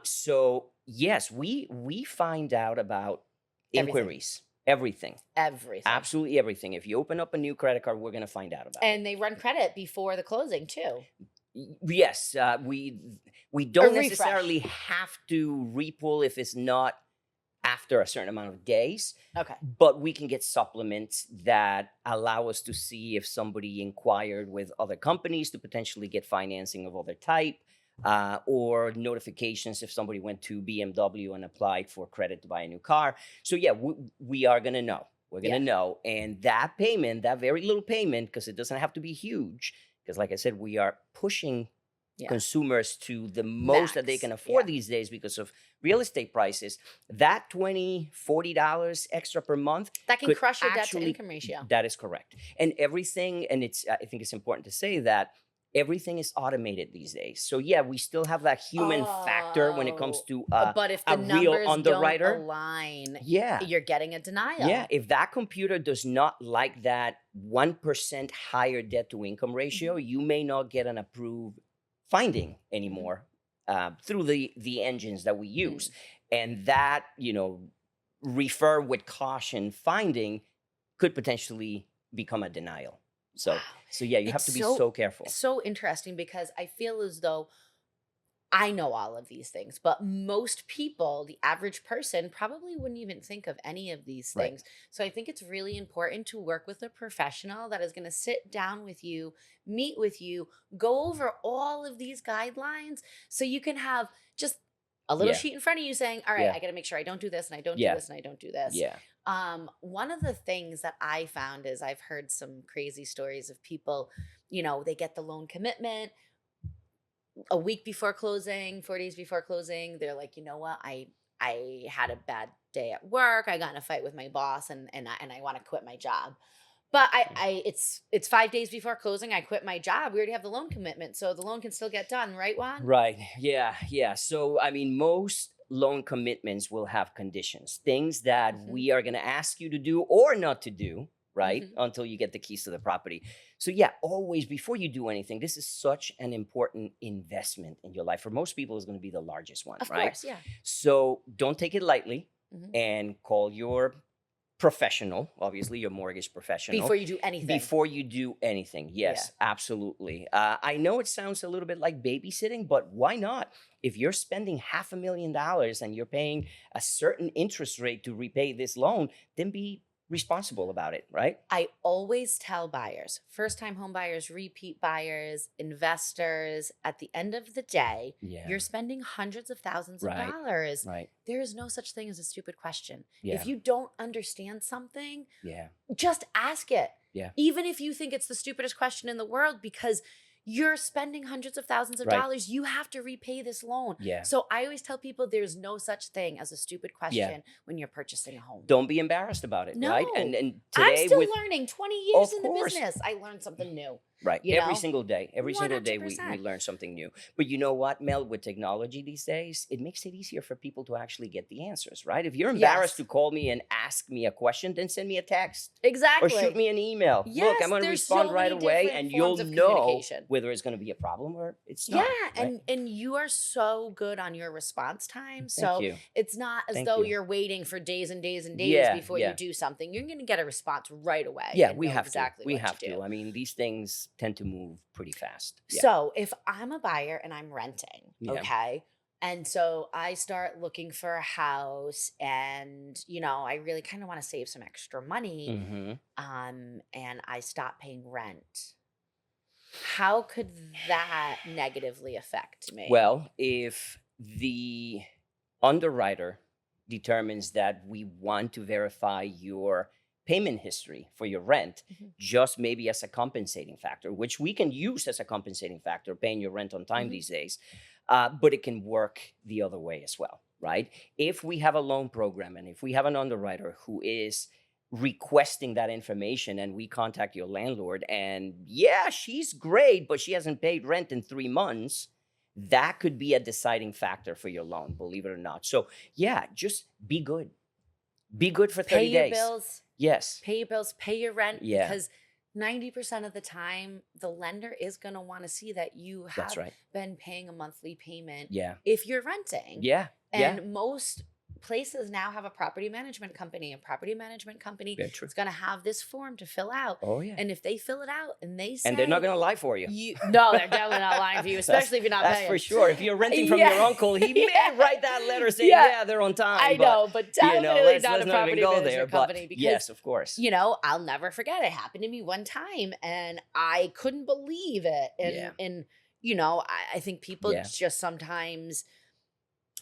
So yes, we find out about Everything. inquiries, everything. Everything. Absolutely everything. If you open up a new credit card, we're going to find out about it. And they run credit before the closing too. Yes, we don't refresh. necessarily have to repull if it's not after a certain amount of days, Okay. but we can get supplements that allow us to see if somebody inquired with other companies to potentially get financing of other type. or notifications if somebody went to BMW and applied for credit to buy a new car. So yeah, we are going to know. We're going to Yeah. know. And that payment, that very little payment, because it doesn't have to be huge, because like I said, we are pushing Yeah. consumers to the most that they Max. can afford Yeah. these days because of real estate prices. That $20, $40 extra per month That can could crush your debt to actually, income ratio. that is correct. And everything, and it's, I think it's important to say that everything is automated these days. So yeah, we still have that human factor when it comes to But if a the real numbers don't underwriter. align, Yeah. you're getting a denial. Yeah, if that computer does not like that 1% higher debt to income ratio, you may not get an approved finding anymore through the engines that we use. And that, refer with caution finding could potentially become a denial. So, Wow. so yeah, you have It's to be so careful. so interesting because I feel as though I know all of these things, but most people, the average person, probably wouldn't even think of any of these Right. things. So I think it's really important to work with a professional that is going to sit down with you, meet with you, go over all of these guidelines so you can have just a little Yeah. sheet in front of you saying, all right, Yeah. I got to make sure I don't do this and I don't do Yeah. this and I don't do this. Yeah. One of the things that I found is I've heard some crazy stories of people, they get the loan commitment a week before closing, 4 days before closing. They're like, you know what? I had a bad day at work. I got in a fight with my boss and I want to quit my job. But it's 5 days before closing. I quit my job. We already have the loan commitment. So the loan can still get done, right, Juan? Right. Yeah. Yeah. So, I mean, most loan commitments will have conditions, things that we are going to ask you to do or not to do, right? Until you get the keys to the property. So, yeah, always before you do anything, this is such an important investment in your life. For most people, it's going to be the largest one, Of right? course, yeah. So, don't take it lightly Mhm. and call your professional, obviously your mortgage professional, Before you do anything. before you do anything. Yes, absolutely. I know it sounds a little bit like babysitting, but why not? If you're spending $500,000 and you're paying a certain interest rate to repay this loan, then be responsible about it, right? I always tell buyers, first time home buyers, repeat buyers, investors, at the end of the day, Yeah. you're spending hundreds of thousands of Right. dollars. Right. There is no such thing as a stupid question. Yeah. If you don't understand something, Yeah. just ask it. Yeah. Even if you think it's the stupidest question in the world, because you're spending hundreds of thousands of Right. dollars, you have to repay this loan. Yeah. So I always tell people there's no such thing as a stupid question when you're purchasing a home. Don't be embarrassed about it, right? No. And I'm today still with learning 20 years Of in the course. business. I learned something new. right you every know? single day, every single day we 100%. learn something new. But you know what, Mel, with technology these days, it makes it easier for people to actually get the answers, right? If you're embarrassed Yes. to call me and ask me a question, then send me a text Exactly. or shoot me an email. Look, Yes, I'm going to there's respond so right many away, different and you'll forms of know communication. whether it's going to be a problem or it's Yeah, not. right? and you are so good on your response time. Thank So you. it's not as Thank though you. you're waiting for days and days and days Yeah, before yeah. you do something. You're going to get a response right away. Yeah, and we know have exactly to. We what have to do. to. I mean, these things tend to move pretty fast. Yeah. So if I'm a buyer and I'm renting, Yeah. okay, and so I start looking for a house, and I really kind of want to save some extra money, Mhm. and I stop paying rent. How could that negatively affect me? Well, if the underwriter determines that we want to verify your payment history for your rent, Mhm. just maybe as a compensating factor, which we can use as a compensating factor, paying your rent on time Mhm. these days, but it can work the other way as well, right? If we have a loan program and if we have an underwriter who is requesting that information and we contact your landlord and yeah, she's great, but she hasn't paid rent in 3 months, that could be a deciding factor for your loan, believe it or not. So yeah, just be good. Be good for 30 Pay your days. bills, Yes. pay your bills, pay your rent, Yeah. because 90% of the time, the lender is going to want to see that you That's have right. been paying a monthly payment Yeah. if you're renting. Yeah. And Yeah. most places now have a property management company. A property management company Very true. is going to have this form to fill out. Oh yeah. And if they fill it out and they say, And they're not going to lie for you. no, they're definitely not lying for you, That's- especially if you're not That's paying. for sure. If you're renting from Yeah. your uncle, he may Yeah. write that letter saying, Yeah. yeah, they're on time. I but, know, but definitely let's not a not even property go management there. company, But because yes, of course. I'll never forget. It happened to me one time and I couldn't believe it. And, Yeah. and I think people Yeah. just sometimes,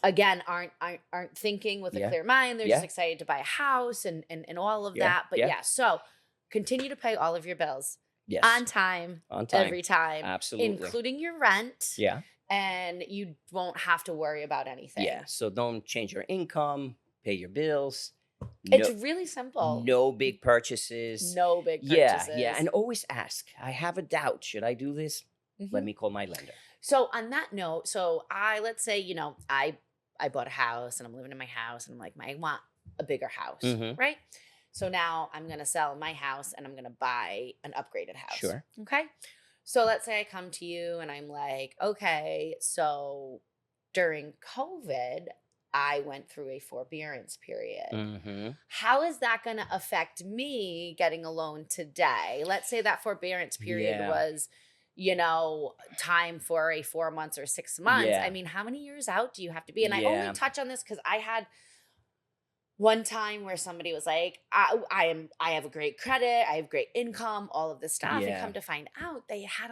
again, aren't thinking with a Yeah. clear mind. They're just Yeah. excited to buy a house and all of Yeah. that. But Yeah. yeah, so continue to pay all of your bills Yes. on time, On time. every time, Absolutely. including your rent, Yeah. and you won't have to worry about Yeah. anything. So don't change your income, pay your bills. It's No, really simple. no big purchases. No big Yeah. Yeah. purchases. And always ask, I have a doubt. Should I do this? Let Mhm. me call my lender. So on that note, so let's say, I bought a house and I'm living in my house and I'm like, I want a bigger house, Mm-hmm. right? So now I'm gonna sell my house and I'm gonna buy an upgraded house. Sure. Okay. So let's say I come to you and I'm like, okay, so during COVID, I went through a forbearance period. Mm-hmm. How is that going to affect me getting a loan today? Let's say that forbearance period Yeah. was, time for a 4 months or 6 months. I Yeah. mean, how many years out do you have to be? And I only Yeah. touch on this because I had one time where somebody was like, I have a great credit, I have great income, all of this stuff. And Yeah. come to find out they had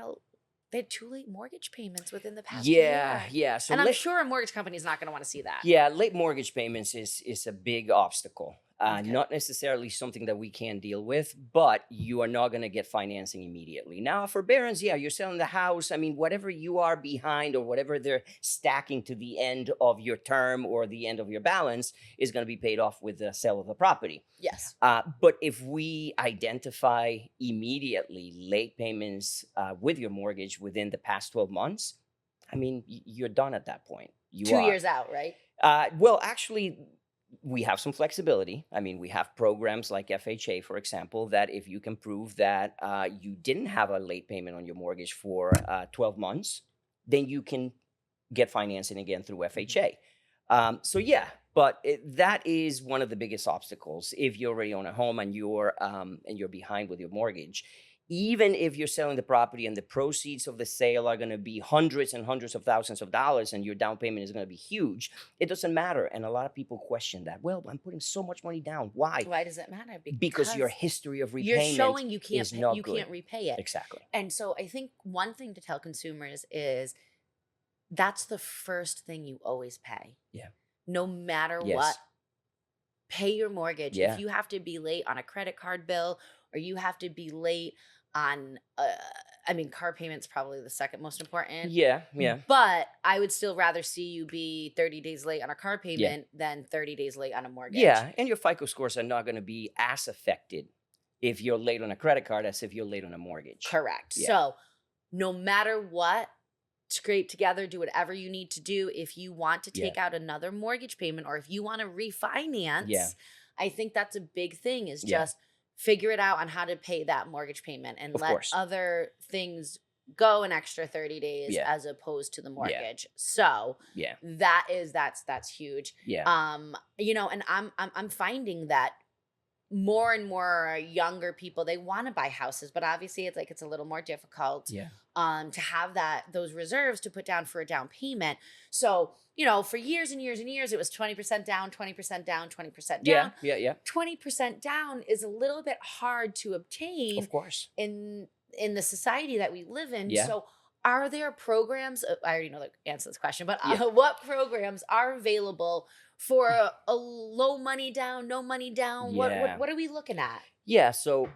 two late mortgage payments within the past Yeah. year. Yeah. So And I'm let sure a mortgage company is not going to want to see that. Yeah, late mortgage payments is a big obstacle. Okay. Not necessarily something that we can deal with, but you are not going to get financing immediately. Now, forbearance, yeah, you're selling the house. I mean, whatever you are behind or whatever they're stacking to the end of your term or the end of your balance is going to be paid off with the sale of the property. Yes. But if we identify immediately late payments with your mortgage within the past 12 months, I mean, you're done at that point. You 2 years out, right? well, actually, we have some flexibility. I mean, we have programs like FHA, for example, that if you can prove that you didn't have a late payment on your mortgage for 12 months, then you can get financing again through FHA. So yeah, but that is one of the biggest obstacles if you already own a home and you're behind with your mortgage. Even if you're selling the property and the proceeds of the sale are going to be hundreds and hundreds of thousands of dollars and your down payment is going to be huge, it doesn't matter. And a lot of people question that. Well, I'm putting so much money down. Why? Why does it matter? Because your Because history of you're repayment showing is not you good. can't repay it. Exactly. And so I think one thing to tell consumers is that's the first thing you always pay. Yeah. No matter what, Yes. pay your mortgage. If Yeah. you have to be late on a credit card bill or you have to be late on I mean, car payment's probably the second most important. Yeah. Yeah. But I would still rather see you be 30 days late on a car Yeah. payment than 30 days late on a mortgage. Yeah. And your FICO scores are not going to be as affected if you're late on a credit card as if you're late on a mortgage. Correct. Yeah. So, no matter what, scrape together, do whatever you need to do. If you want to Yeah. take out another mortgage payment or if you want to refinance, Yeah. I think that's a big thing is Yeah. just figure it out on how to pay that mortgage payment and Of let course. other things go an extra 30 days Yeah. as opposed to the Yeah. mortgage. So, Yeah. that's huge. Yeah. And I'm finding that more and more younger people, they want to buy houses, but obviously it's a little more difficult Yeah. to have those reserves to put down for a down payment. So for years and years and years it was 20% down, 20% down, 20% Yeah. down. Yeah. Yeah. 20% down is a little bit hard to obtain Of course. in the society that we live in. Yeah. So are there programs, I already know the answer to this question, but Yeah. what programs are available for a low money down, no money down? Yeah. What are we looking at? Yeah. So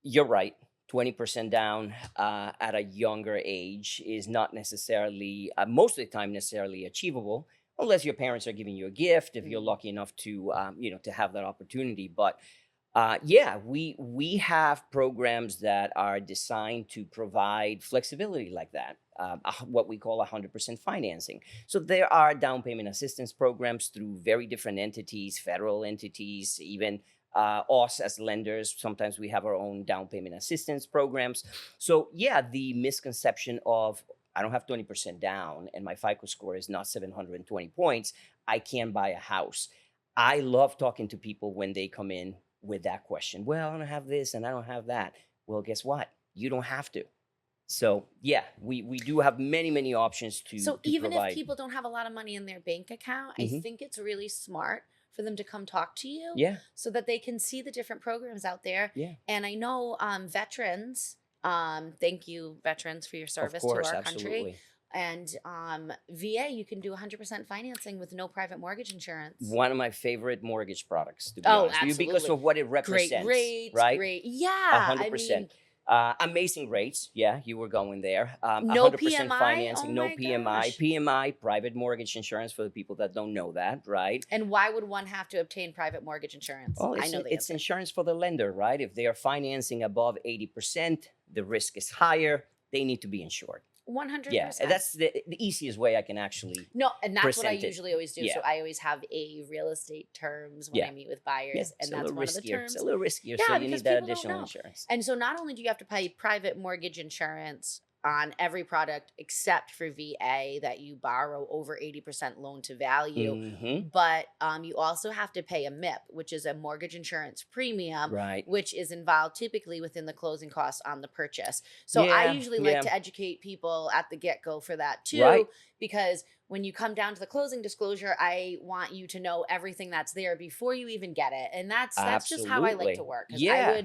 you're right. 20% down at a younger age is not necessarily, most of the time, necessarily achievable, unless your parents are giving you a gift, if you're Mm. lucky enough to, to have that opportunity. But yeah, we have programs that are designed to provide flexibility like that. What we call 100% financing. So there are down payment assistance programs through very different entities, federal entities, even us as lenders. Sometimes we have our own down payment assistance programs. So yeah, the misconception of I don't have 20% down and my FICO score is not 720 points, I can't buy a house. I love talking to people when they come in with that question. Well, I don't have this and I don't have that. Well, guess what? You don't have to. So yeah, we do have many options So to even if provide. people don't have a lot of money in their bank account, I Mhm. think it's really smart for them to come talk to you Yeah, so that they can see the different programs out there. yeah, And I know veterans, thank you veterans for your of service to course, our country. absolutely. And VA, you can do 100% financing with no private mortgage insurance. One of my favorite mortgage products, to be Oh, honest with you, because absolutely. of what it Great represents, rates, right? great. A Yeah. I hundred mean, percent. Amazing rates. Yeah, you were going there. A no 100% PMI. Oh financing, no my PMI. gosh. PMI, private mortgage insurance for the people that don't know that, right? And why would one have to obtain private mortgage insurance? Well, I know the it's answer. insurance for the lender, right? If they are financing above 80%, the risk is higher. They need to be insured. Yeah, and 100%. that's the easiest way I can actually No, and that's what I present it. usually always do. So Yeah, I always have a real estate terms when I yeah, meet with yeah. buyers, It's and a that's little one of the riskier. It's a terms. little riskier, so Yeah, you because need that people don't additional know. insurance. And so not only do you have to pay private mortgage insurance on every product except for VA that you borrow over 80% loan to value, Hmm. but you also have to pay a MIP, which is a mortgage insurance premium, Right. which is involved typically within the closing costs on the purchase. So I Yeah, usually like yeah. to educate people at the get go for that Right. too, because when you come down to the closing disclosure, I want you to know everything that's there before you even get it. And that's just how I like to Absolutely. work, because Yeah.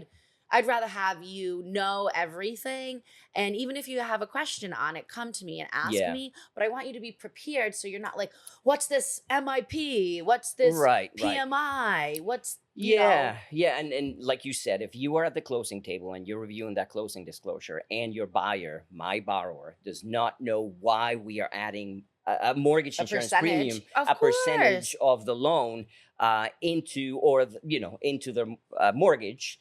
I'd rather have you know everything. And even if you have a question on it, come to me and ask Yeah. me. But I want you to be prepared so you're not like, what's this MIP? What's this Right. Right. PMI? What's, Yeah, yeah, and like you said, if you are at the closing table and you're reviewing that closing disclosure, and your buyer, my borrower, does not know why we are adding a mortgage a insurance premium, percentage? Of a percentage course. of the loan into, or into their mortgage,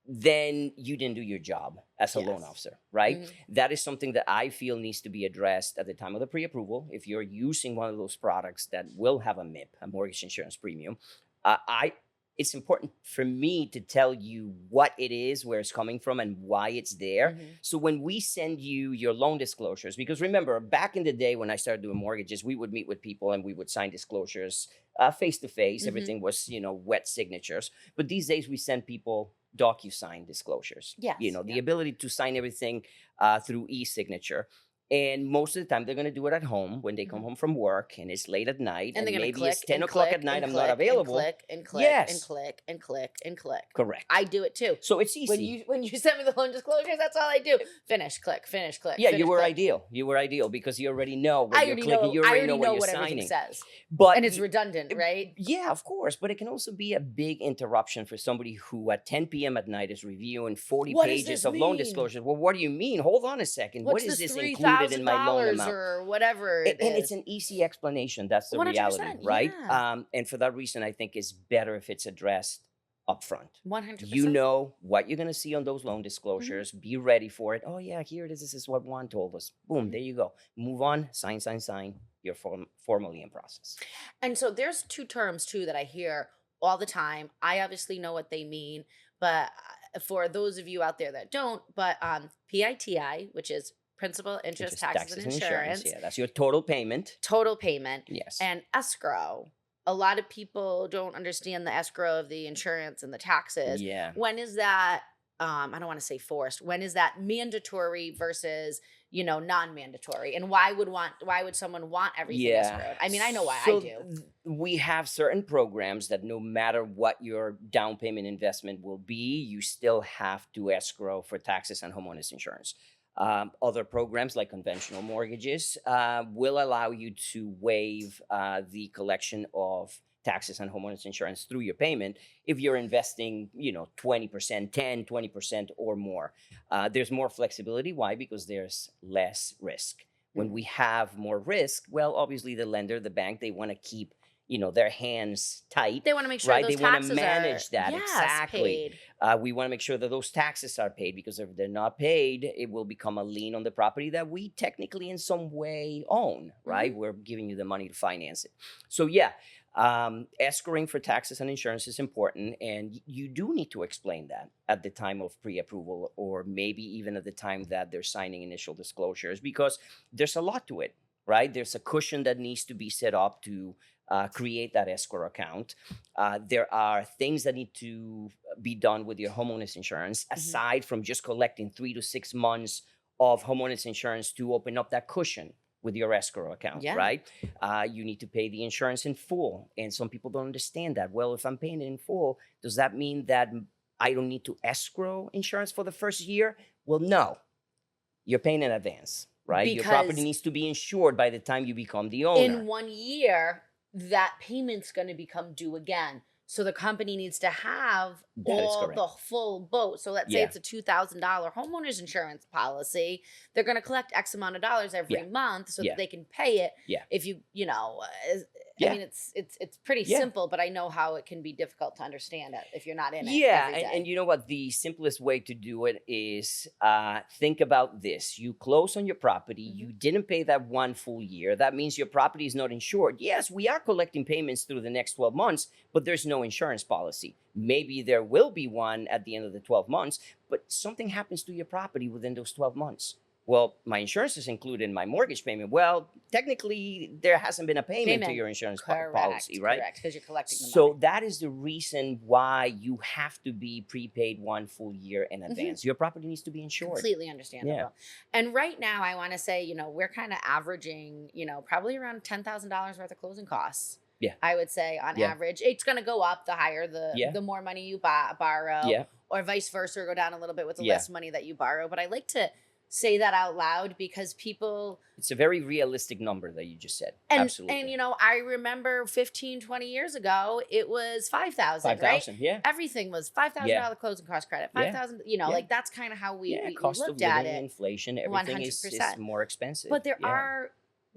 then you didn't do your job as a loan Yes. officer, right? Mhm. That is something that I feel needs to be addressed at the time of the pre-approval. If you're using one of those products that will have a MIP, a mortgage insurance premium, I it's important for me to tell you what it is, where it's coming from, and why it's there. Mhm. So when we send you your loan disclosures, because remember, back in the day when I started doing mortgages, we would meet with people and we would sign disclosures face to face. Mhm. Everything was, wet signatures. But these days we send people DocuSign disclosures. Yes. The Yep. ability to sign everything through e-signature. And most of the time, they're going to do it at home when they come Mhm. home from work and it's late at night And they're and gonna maybe it's click 10 and o'clock at click night. and I'm not click and available. click and click and Yes, click and click and click. correct. I do it too. So it's When easy. you send me the loan disclosures, that's all I do. Finish, click, finish, click, Yeah, you finish, were click. ideal. You were ideal because you already know what I you're already clicking. know. You I already know already what know you're what everything signing. says, But and it's redundant, right? yeah, of course. But it can also be a big interruption for somebody who at 10 p.m. at night is reviewing 40 What does pages this of loan mean? disclosures. Well, what do you mean? Hold on a second. What What's is this this three included in thousand my loan dollars amount? or whatever it And it's is? an easy explanation. That's the reality, 100%. right? Yeah. And for that reason, I think it's better if it's addressed upfront. One hundred You percent. know what you're going to see on those loan Mhm, disclosures. Be ready for it. Oh, yeah, here it is. This is what Juan told us. Boom, mhm. there you go. Move on. Sign, sign, sign. You're formally in process. And so there's two terms too that I hear all the time. I obviously know what they mean, but for those of you out there that don't, but PITI, which is principal, interest, Interest, taxes, and taxes, and insurance. insurance, Yeah, that's your total payment. total payment, Yes. and escrow. A lot of people don't understand the escrow of the insurance and the taxes. Yeah. When is that? I don't want to say forced. When is that mandatory versus non-mandatory? And why would someone want everything Yeah. escrowed? I mean, I know why I So do. we have certain programs that no matter what your down payment investment will be, you still have to escrow for taxes and homeowners insurance. Other programs like conventional mortgages will allow you to waive the collection of taxes and homeowners insurance through your payment if you're investing 20%, 10, 20% or more. There's more flexibility. Why? Because there's less risk. When Mhm. we have more risk, well, obviously the lender, the bank, they want to keep their hands tight, They want to make sure right? those They want to taxes are, manage that. yes, Exactly. paid. We want to make sure that those taxes are paid, because if they're not paid, it will become a lien on the property that we technically in some way own, Mhm. right? We're giving you the money to finance it. So yeah, escrowing for taxes and insurance is important, and you do need to explain that at the time of pre-approval, or maybe even at the time that they're signing initial disclosures, because there's a lot to it, right? There's a cushion that needs to be set up to create that escrow account. There are things that need to be done with your homeowners insurance, Mhm. aside from just collecting 3 to 6 months of homeowners insurance to open up that cushion with your escrow account, Yeah. right? You need to pay the insurance in full. And some people don't understand that. Well, if I'm paying it in full, does that mean that I don't need to escrow insurance for the first year? Well, no, you're paying in advance, right? Your property because needs to be insured by the time you become the in owner. 1 year, that payment's going to become due again. So the company needs to have That is all the correct. full boat. So let's say Yeah, it's a $2,000 homeowner's insurance policy. They're going to collect X amount of dollars every yeah, month so that yeah, they can pay it. yeah, If I yeah, mean, it's pretty yeah. simple, but I know how it can be difficult to understand it if you're not in it Yeah, every and day. you know what? The simplest way to do it is think about this. You close on your property, Hmm. you didn't pay that one full year. That means your property is not insured. Yes, we are collecting payments through the next 12 months, but there's no insurance policy. Maybe there will be one at the end of the 12 months, but something happens to your property within those 12 months. Well, my insurance is included in my mortgage payment. Well, technically, there hasn't been a payment to Payment. your insurance policy, Correct. right? Correct. Because you're collecting the money. So that is the reason why you have to be prepaid one full year in Hmm. advance. Your property needs to be insured. Completely Yeah. understandable. And right now, I want to say, we're kind of averaging, probably around $10,000 worth of closing costs. Yeah. I would say on Yeah. average, it's going to go up the higher Yeah. the more money you borrow, Yeah. or vice versa, or go down a little bit with the Yeah. less money that you borrow. But I like to say that out loud because people It's a very realistic number that you just said. and Absolutely. I remember 15, 20 years ago, it was 5,000, right? 5,000. Yeah. Everything was five thousand Yeah. dollar closing cost credit, Yeah. 5,000. Yeah. Like that's kind of how Yeah. we Cost of looked at living, it, inflation, one everything hundred is percent. more expensive. But there Yeah. are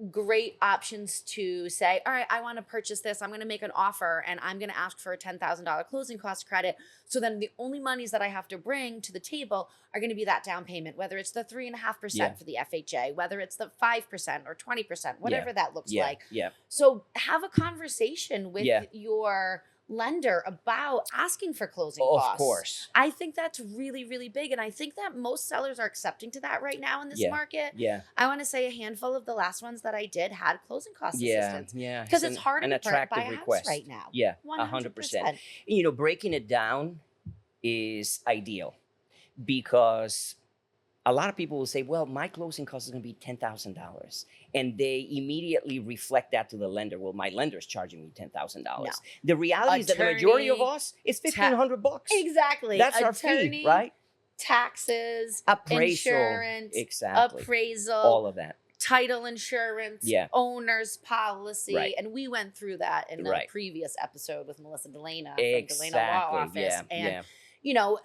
great options to say, all right, I want to purchase this. I'm going to make an offer and I'm going to ask for a $10,000 closing cost credit. So then the only monies that I have to bring to the table are going to be that down payment, whether it's the 3.5% Yeah. for the FHA, whether it's the 5% or 20%, Yeah. whatever that looks Yeah. like. Yeah. So have a conversation with Yeah. your lender about asking for closing Of costs. course. I think that's really, really big. And I think that most sellers are accepting to that right now in this Yeah. market. Yeah. I want to say a handful of the last ones that I did had closing cost Yeah. assistance Yeah. because it's harder an to buy attractive a house request. right now. Yeah. 100%. 100%. Breaking it down is ideal because a lot of people will say, well, my closing cost is going to be $10,000. And they immediately reflect that to the lender. Well, my lender is charging me $10,000. No. The reality is that the majority of Attorney, us, it's $1,500. Exactly. That's our Attorney, fee, right? taxes, Appraisal. insurance, Exactly. appraisal, All of that. title insurance, Yeah. owner's policy. Right. And we went through that in a Right. previous episode with Melissa Delana from Delana Law Exactly. Office. Yeah. And Yeah.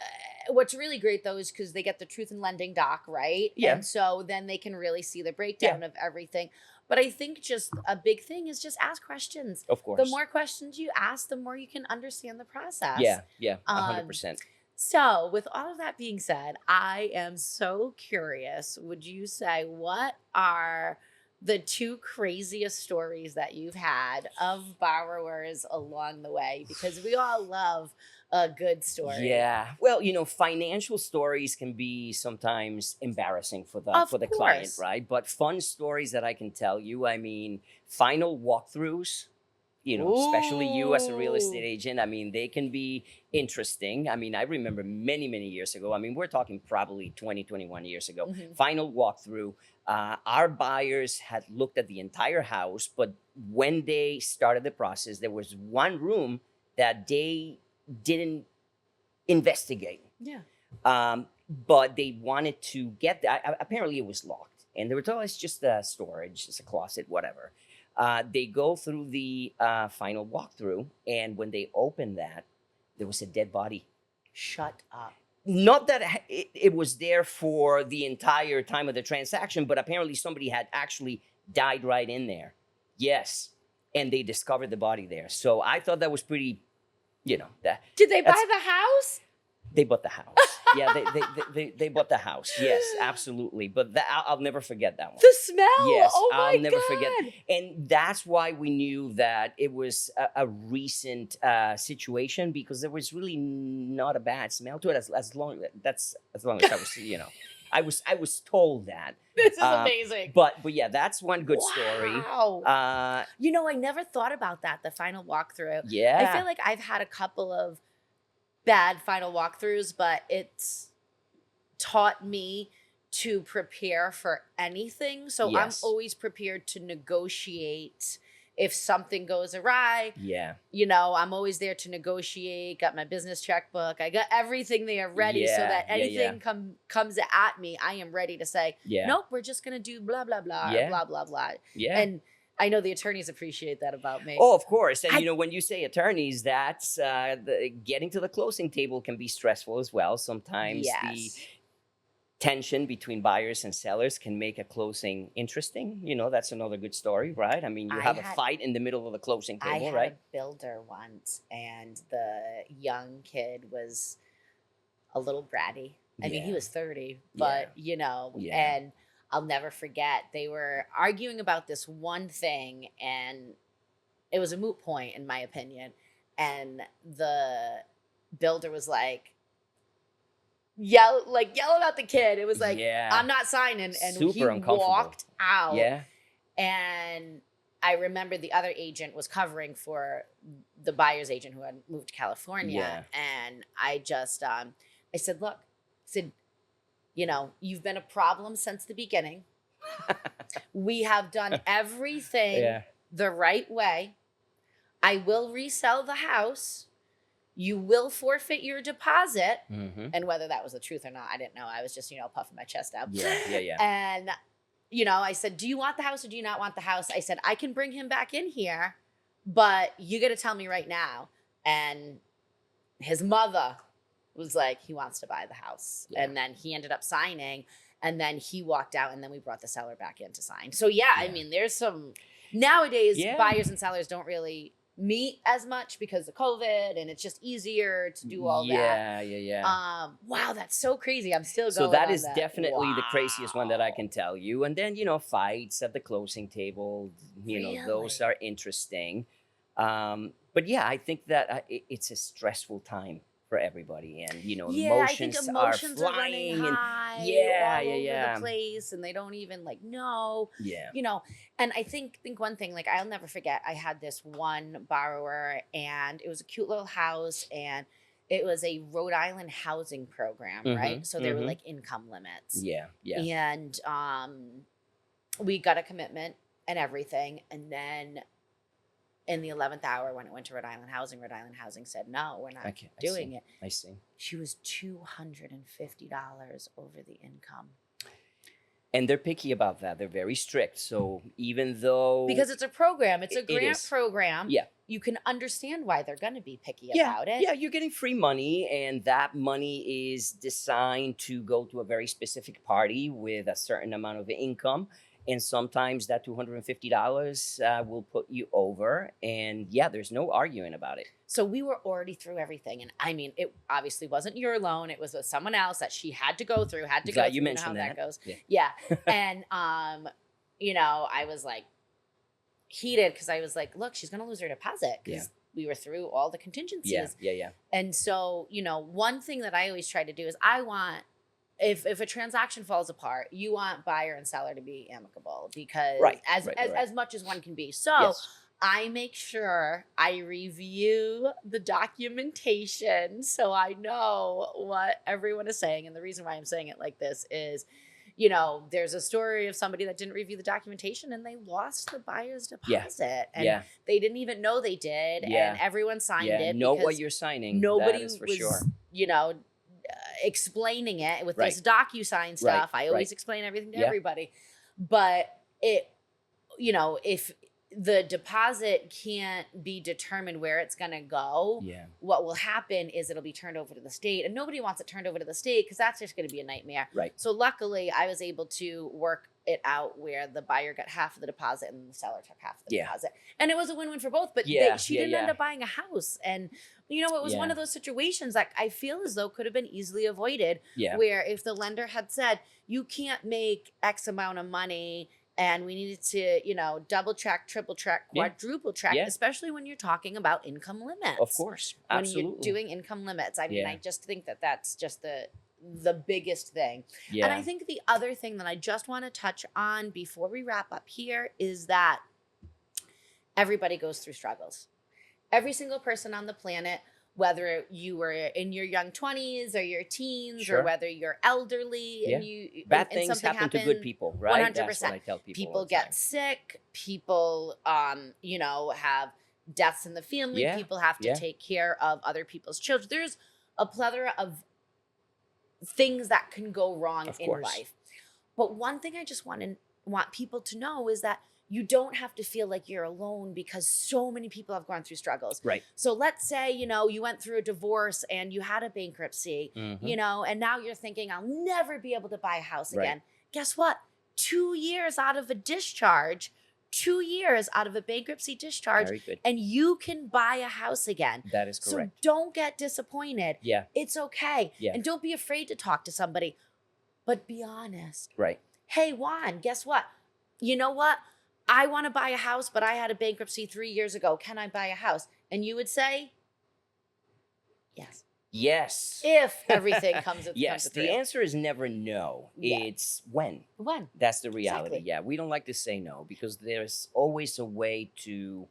what's really great though is because they get the truth in lending doc, right? Yeah. And so then they can really see the breakdown of everything. But I think just a big thing is just ask questions. Of course. The more questions you ask, the more you can understand the process. Yeah. Yeah. Um, 100%. So, with all of that being said, I am so curious. Would you say what are the two craziest stories that you've had of borrowers along the way? Because we all love a good story. Yeah. Well, financial stories can be sometimes embarrassing for the Of client, course. right? But fun stories that I can tell you, final walkthroughs, especially you as a real estate Ooh. agent, they can be interesting. I remember many, many years ago. We're talking probably 20, 21 years ago. Mhm. Final walkthrough. Our buyers had looked at the entire house, but when they started the process, there was one room that they didn't investigate. Yeah. But they wanted to get that. Apparently, it was locked, and they were told it's just a storage, it's a closet, whatever. They go through the final walkthrough, and when they opened that, there was a dead body. Shut up. Not that it was there for the entire time of the transaction, but apparently somebody had actually died right in there. Yes, and they discovered the body there. So I thought that was pretty. That Did they buy that's- the house? They bought the house. Yeah, they bought the house. Yes, absolutely. But I'll never forget that one. The smell. Yes, Oh my I'll never God. forget. And that's why we knew that it was a recent situation, because there was really not a bad smell to it. As long as I was, I was told that. This is amazing. But yeah, that's one good story. Wow. Uh, I never thought about that, the final walkthrough. yeah. I feel like I've had a couple of bad final walkthroughs, but it's taught me to prepare for anything. So Yes. I'm always prepared to negotiate if something goes awry, Yeah. I'm always there to negotiate, got my business checkbook. I got everything there ready so Yeah. that Yeah. Yeah. anything comes at me, I am ready to say, Yeah. nope, we're just going to do blah, blah, blah, or Yeah. blah, blah, blah. Yeah. And I know the attorneys appreciate that about me. Oh, of course. And I, when you say attorneys, that's getting to the closing table can be stressful as well. Sometimes the yes. tension between buyers and sellers can make a closing interesting. That's another good story, right? I mean, you I have a had fight in the middle of the closing I table, had a right? builder once, and the young kid was a little bratty. I mean, he Yeah. was 30, Yeah. but Yeah. and I'll never forget, they were arguing about this one thing, and it was a moot point in my opinion. And the builder was like yelling at the kid. It was like, Yeah. I'm not signing. And he Super uncomfortable. walked out. Yeah. And I remember the other agent was covering for the buyer's agent who had moved to California. Yeah. And I just, I said, look, I said, you've been a problem since the beginning. We have done everything Yeah. the right way. I will resell the house. You will forfeit your deposit. Mm-hmm. And whether that was the truth or not, I didn't know. I was just, puffing my chest out. Yeah. Yeah. Yeah. And I said, do you want the house or do you not want the house? I said, I can bring him back in here, but you got to tell me right now. And his mother was like, he wants to buy the house. Yeah. And then he ended up signing, and then he walked out, and then we brought the seller back in to sign. So yeah. I mean, there's some, nowadays, Yeah. buyers and sellers don't really meet as much because of COVID, and it's just easier to do all that. Yeah. Yeah. Yeah. Wow, that's so crazy. I'm still going. So that on is definitely the craziest one that I can tell you. And then, fights at the closing table, those Really? are interesting. But yeah, I think that it's a stressful time for everybody. And, Yeah, I think emotions emotions are are running flying. And high yeah, all yeah, over yeah. the place, and they don't even know. Yeah. And I think one thing, like, I'll never forget, I had this one borrower, and it was a cute little house, and it was a Rhode Island housing program, right? Mhm, So there were mhm. like income limits. Yeah. Yeah. And we got a commitment and everything. And then in the 11th hour, when it went to Rhode Island Housing said, no, we're not Okay. doing it. I see. She was $250 over the income. And they're picky about that. They're very strict. So even though Because it's a program, it's a It grant is. program. Yeah. You can understand why they're going to be picky yeah, about it. yeah, you're getting free money, and that money is designed to go to a very specific party with a certain amount of income. And sometimes that $250 will put you over. And yeah, there's no arguing about it. So we were already through everything. And I mean, it obviously wasn't your loan. It was with someone else that she had to go through, Glad you know mentioned how that that. goes. Yeah. Yeah. And, I was like heated because I was like, look, she's going to lose her deposit because we were through all the contingencies. Yeah, yeah, yeah. And so, one thing that I always try to do is I want, if a transaction falls apart, you want buyer and seller to be amicable because Right, as right. much as one can be. So Yes. I make sure I review the documentation so I know what everyone is saying. And the reason why I'm saying it like this is, there's a story of somebody that didn't review the documentation and they lost the buyer's deposit. And Yeah. they didn't even know they did. Yeah. And everyone signed Yeah. it. Know what because you're signing. nobody That is for was, sure. explaining it with Right. this DocuSign stuff. I always right. explain everything to Yeah. everybody. But if the deposit can't be determined where it's going to go, Yeah. what will happen is it'll be turned over to the state, and nobody wants it turned over to the state because that's just going to be a nightmare. Right. So luckily I was able to work it out where the buyer got half of the deposit and the seller took half of the Yeah. deposit. And it was a win-win for both, but Yeah, she yeah, didn't end yeah. up buying a house. And it was one Yeah. of those situations that I feel as though could have been easily avoided, Yeah. where if the lender had said, you can't make X amount of money, and we needed to, double check, triple check, Yeah. quadruple check, Yeah. especially when you're talking about income limits. Of course. When Absolutely. you're doing income limits. I mean, Yeah. I just think that that's just the biggest thing. Yeah. And I think the other thing that I just want to touch on before we wrap up here is that everybody goes through struggles. Every single person on the planet whether you were in your young 20s or your teens, or Sure. whether you're elderly Yeah. and you Bad and things something happen to good happened. people, One right? hundred That's what percent. I tell people all People the time. get sick. People, have deaths in the family. Yeah. People have to Yeah. take care of other people's children. There's a plethora of things that can go wrong Of in course. life. But one thing I just want people to know is that you don't have to feel like you're alone, because so many people have gone through struggles. Right. So let's say, you went through a divorce and you had a bankruptcy, Hmm. and now you're thinking, I'll never be able to buy a house Right. again. Guess what? 2 years out of a discharge, 2 years out of a bankruptcy discharge, Very good. and you can buy a house again. That is So correct. don't get disappointed. Yeah. It's okay. Yeah. And don't be afraid to talk to somebody, but be honest. Right. Hey, Juan, guess what? You know what? I want to buy a house, but I had a bankruptcy 3 years ago. Can I buy a house? And you would say, yes. Yes. If everything comes Yes. through. The answer is never no. Yeah. It's when. When? That's the reality. Exactly. Yeah. We don't like to say no because there's always a way to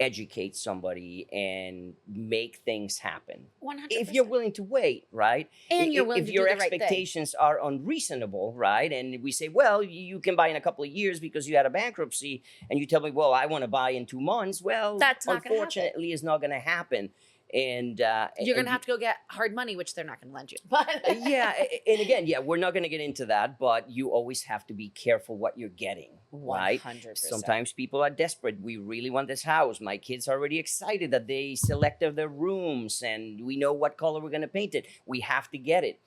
educate somebody and make things happen. 100%. If you're willing to wait, right? And you're If- willing if to your do the right thing. expectations are unreasonable, right? And we say, well, you can buy in a couple of years because you had a bankruptcy, and you tell me, well, I want to buy in 2 months. Well, That's not gonna happen. unfortunately, it's not going to happen. And You're going to have to go get hard money, which they're not going to lend you. But yeah, and again, yeah, we're not going to get into that, but you always have to be careful what you're getting, right? 100%. Sometimes people are desperate. We really want this house. My kids are already excited that they selected their rooms and we know what color we're going to paint it. We have to get it.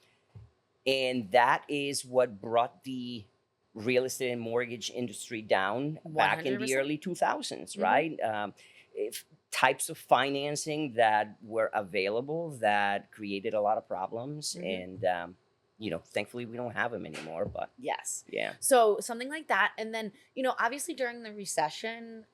And that is what brought the real estate and mortgage industry down back in the 100%. early 2000s, Mhm. right? If types of financing that were available that created a lot of problems. Mhm. And, thankfully we don't have them anymore, but Yes. yeah. So something like that. And then, obviously during the recession,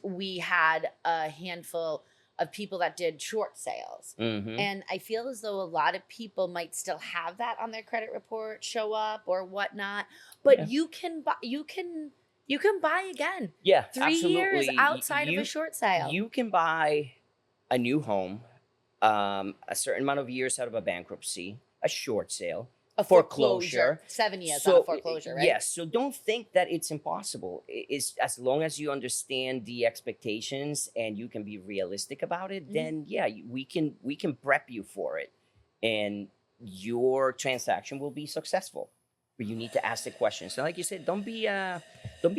we had a handful of people that did short sales. Hmm. And I feel as though a lot of people might still have that on their credit report show up or whatnot. But Yeah. you can buy you can buy again. Yeah, 3 years absolutely. outside of a short sale. You can buy a new home, a certain amount of years out of a bankruptcy, a short sale, a foreclosure. 7 years on a foreclosure, right? Yes. So don't think that it's impossible. It's as long as you understand the expectations and you can be realistic about it, Mhm. then yeah, we can prep you for it, and your transaction will be successful. But you need to ask the questions. So, like you said, don't be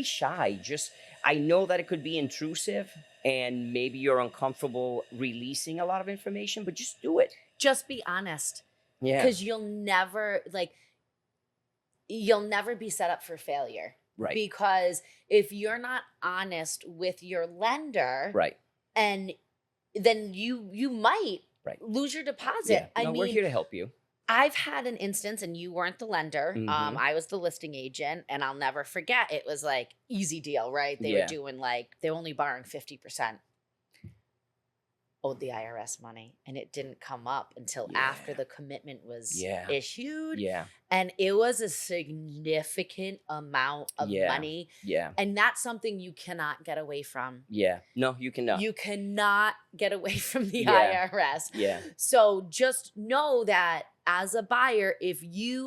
shy. Just I know that it could be intrusive, and maybe you're uncomfortable releasing a lot of information, but just do it. Just be honest. Yeah. Because you'll never be set up for failure. Right. Because if you're not honest with your lender, Right. and then you might Right. lose your deposit. Yeah. I No, mean, we're here to help you. I've had an instance, and you weren't the lender. Mhm. I was the listing agent, and I'll never forget. It was like easy deal, right? They Yeah. were doing they're only borrowing 50%. Owed the IRS money, and it didn't come up until after Yeah. the commitment was Yeah. issued. Yeah. And it was a significant amount of Yeah. money. Yeah. And that's something you cannot get away from. Yeah. No, you cannot. You cannot get away from the Yeah. IRS. Yeah. So just know that as a buyer, if you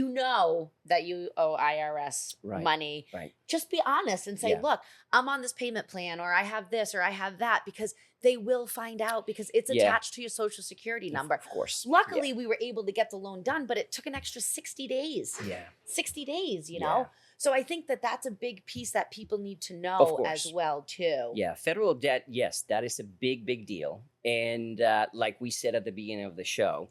know that you owe IRS Right. money, Right. just be honest and say, Yeah. look, I'm on this payment plan, or I have this, or I have that, because they will find out, because it's Yeah. attached to your social security number. Of course. Luckily, we were able to get the loan done, but it took an extra 60 days. Yeah. 60 days, you Yeah. know? So I think that that's a big piece that people need to Of know course. as well, too. Yeah. Federal debt, yes, that is a big, big deal. And like we said at the beginning of the show,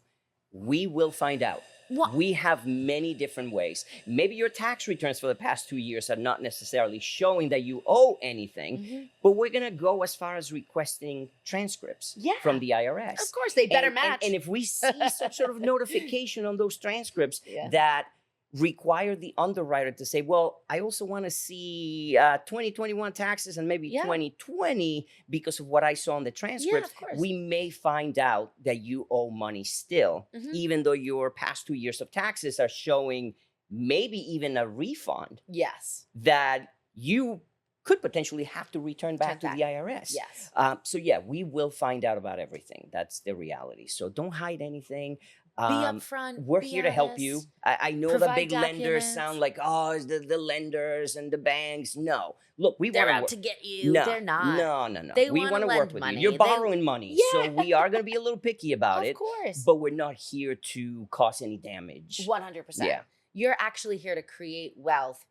we will find out. What? We have many different ways. Maybe your tax returns for the past 2 years are not necessarily showing that you owe anything, Mhm. but we're going to go as far as requesting transcripts Yeah. from the IRS. Of course, they better And- match. And if we see some sort of notification on those transcripts Yeah. that require the underwriter to say, well, I also want to see 2021 taxes and maybe Yeah. 2020 because of what I saw on the Yeah, transcripts, of course. we may find out that you owe money still, Mhm. even though your past 2 years of taxes are showing maybe even a refund Yes. that you could potentially have to return Turn back to back. the IRS. Yes. So yeah, we will find out about everything. That's the reality. So don't hide anything. Be Um, upfront, we're be here to help you. honest, I know the provide big lenders sound documents. like, oh, it's the lenders and the banks. No, look, we want They're to out work. to get you. No, They're not. no, no, no. They We want to want to work lend with you. You're money. They borrowing money, so Yeah, we are going to be a little picky about of it, course. but we're not here to cause any damage. 100%. Yeah, You're actually here to create wealth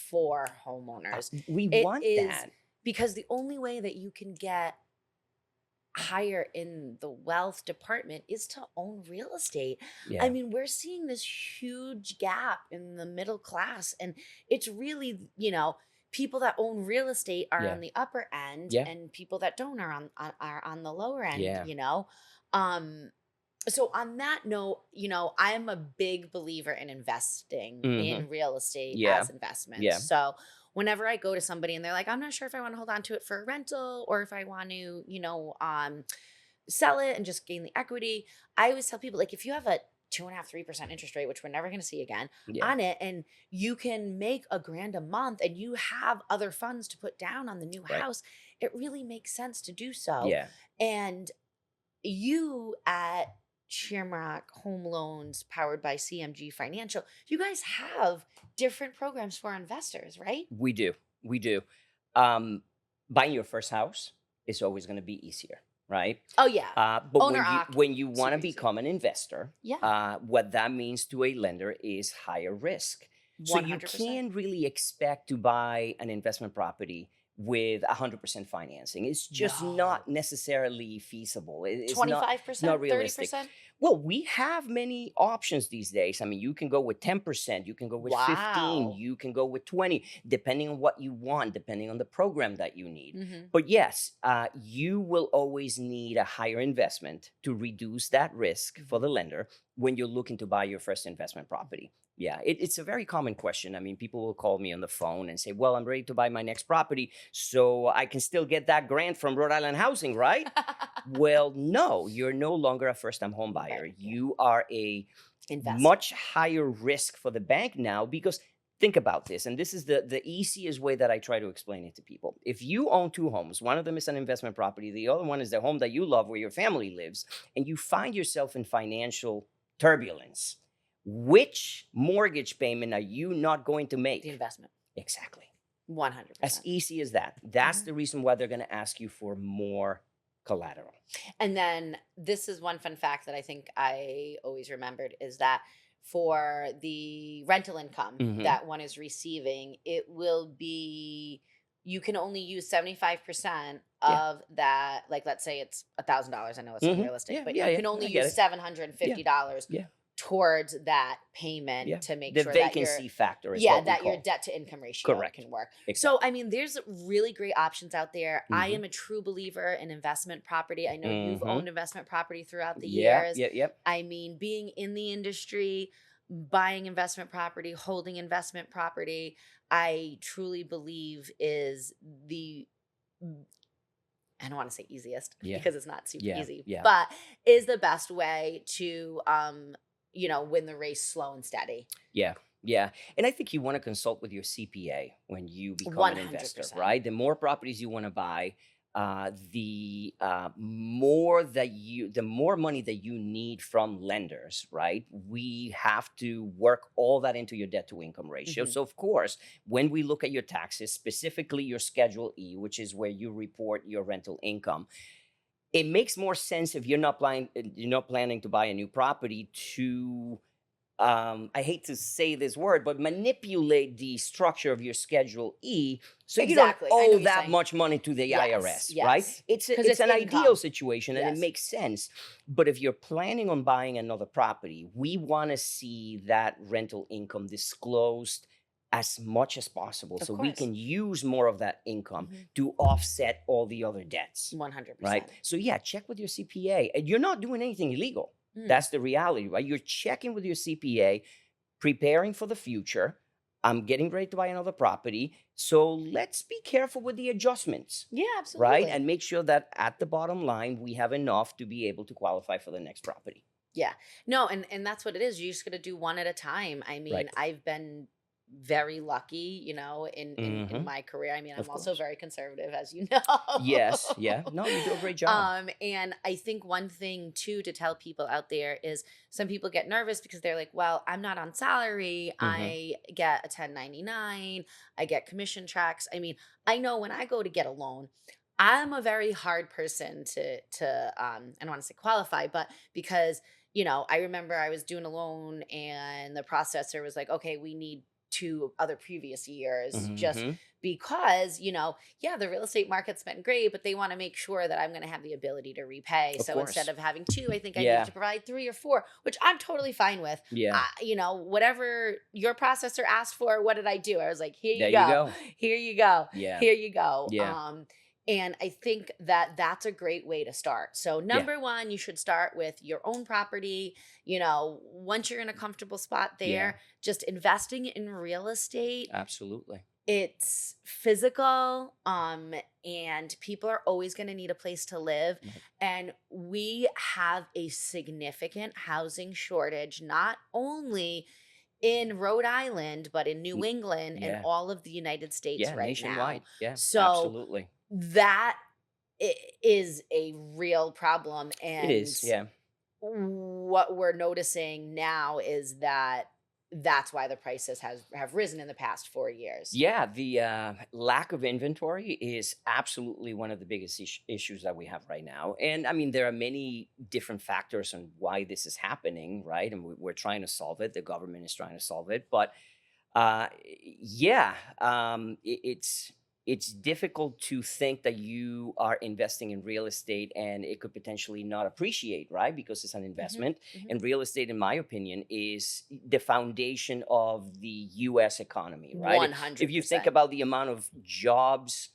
for homeowners. we It want is that. because the only way that you can get higher in the wealth department is to own real estate. I Yeah, mean, we're seeing this huge gap in the middle class, and it's really, people that own real estate are yeah, on the upper end, yeah, and people that don't are on the lower end, yeah. Um so on that note, I'm a big believer in investing Hmm. in real estate Yeah, as investments. yeah. So whenever I go to somebody and they're like, I'm not sure if I want to hold on to it for a rental or if I want to, sell it and just gain the equity, I always tell people, like, if you have a 2.5, 3% interest rate, which we're never going to see again Yeah, on it, and you can make $1,000 a month and you have other funds to put down on the new right. house, it really makes sense to do so. Yeah. And you at Shamrock Home Loans, powered by CMG Financial, you guys have different programs for investors, right? We do. We do. Um, Buying your first house is always going to be easier, right? Oh yeah. But Owner when you occ, when you want to super easy. become an investor, Yeah. what that means to a lender is higher risk. So you 100%. can't really expect to buy an investment property with 100% financing. It's just No. not necessarily feasible. It's not 25%, realistic. 30%? Well, we have many options these days. I mean, you can go with 10%, you can go with 15, Wow. you can go with 20, depending on what you want, depending on the program that you need. Hmm. But yes, you will always need a higher investment to reduce that risk for the lender when you're looking to buy your first investment property. Yeah, it's a very common question. I mean, people will call me on the phone and say, well, I'm ready to buy my next property, so I can still get that grant from Rhode Island Housing, right? Well, no, you're no longer a first time home buyer. Right. Yeah. You are a Investor. much higher risk for the bank now because think about this. And this is the easiest way that I try to explain it to people. If you own two homes, one of them is an investment property, the other one is the home that you love where your family lives, and you find yourself in financial turbulence, which mortgage payment are you not going to The make? investment. Exactly. 100%. As easy as that. That's Mhm. the reason why they're going to ask you for more collateral. And then this is one fun fact that I think I always remembered is that for the rental income Hmm. that one is receiving, it will be you can only use 75% Yeah. of that. Like, let's say it's $1,000. I know it's Hmm. unrealistic, Yeah, but yeah, you yeah. can only I get use it. Yeah, $750 yeah, towards that payment yeah. to make The sure that you're vacancy factor is yeah, what we that your call. debt to income ratio Correct. can work. So, Exactly. I mean, there's really great options out there. I Hmm. am a true believer in investment property. I know you've Hmm. owned investment property throughout the Yeah, years. yeah, yep. I mean, being in the industry, buying investment property, holding investment property, I truly believe is the I don't want to say easiest Yeah, because it's not super yeah, easy, yeah, but is the best way to win the race slow and steady. yeah, yeah. And I think you want to consult with your CPA when you become an investor, 100%. right? The more properties you want to buy, the more money that you need from lenders, right? We have to work all that into your debt to income ratio. Mhm. So of course, when we look at your taxes, specifically your Schedule E, which is where you report your rental income, it makes more sense if you're not planning to buy a new property to I hate to say this word, but manipulate the structure of your Schedule E so you don't Exactly. I know owe what you're that saying. much money to the Yes, IRS, right? yes. It's Because it's it's an ideal income. situation and it Yes. makes sense. But if you're planning on buying another property, we want to see that rental income disclosed as much as possible Of so we course. can use more of that income Mhm. to offset all the other debts, right? 100%. So yeah, check with your CPA. And you're not doing anything illegal. Mm. That's the reality, right? You're checking with your CPA, preparing for the future. I'm getting ready to buy another property. So let's be careful with the adjustments, Yeah, right? absolutely. And make sure that at the bottom line, we have enough to be able to qualify for the next property. Yeah. No, and that's what it is. You just got to do one at a time. I mean, Right. I've been very lucky, you know, in Hmm. my career. I mean, I'm Of also course. very conservative, as you know. Yes. Yeah. No, you do a great job. And I think one thing too to tell people out there is some people get nervous because they're like, well, I'm not on salary. Hmm. I get a 1099, I get commission checks. I mean, I know when I go to get a loan, I'm a very hard person to I don't want to say qualify, but because I remember I was doing a loan and the processor was like, okay, we need two other previous years just Hmm. because, yeah, the real estate market's been great, but they want to make sure that I'm going to have the ability to repay. Of So instead course. of having two, I think I needed Yeah. to provide three or four, which I'm totally fine with. Yeah. Whatever your processor asked for, what did I do? I was like, here There you you go, go. here you go, Yeah. here you go. Yeah. And I think that that's a great way to start. So, Yeah. number one, you should start with your own property. Once you're in a comfortable spot Yeah. there, just investing in real estate, Absolutely. it's physical, and people are always going to need a place to live. Right. And we have a significant housing shortage, not only in Rhode Island, but in New N- England and Yeah. all of the United States Yeah. right now. Nationwide. Yeah. So Absolutely. that is a real problem. It And is. Yeah. what we're noticing now is that that's why the prices have risen in the past 4 years. Yeah, the lack of inventory is absolutely one of the biggest issues that we have right now. And I mean, there are many different factors on why this is happening, right? And we're trying to solve it. The government is trying to solve it. But uh, yeah, it's difficult to think that you are investing in real estate and it could potentially not appreciate, right? Because it's an Hmm. investment, Hmm. and real estate, in my opinion, is the foundation of the U.S. economy, right? If you think 100%. about the amount of jobs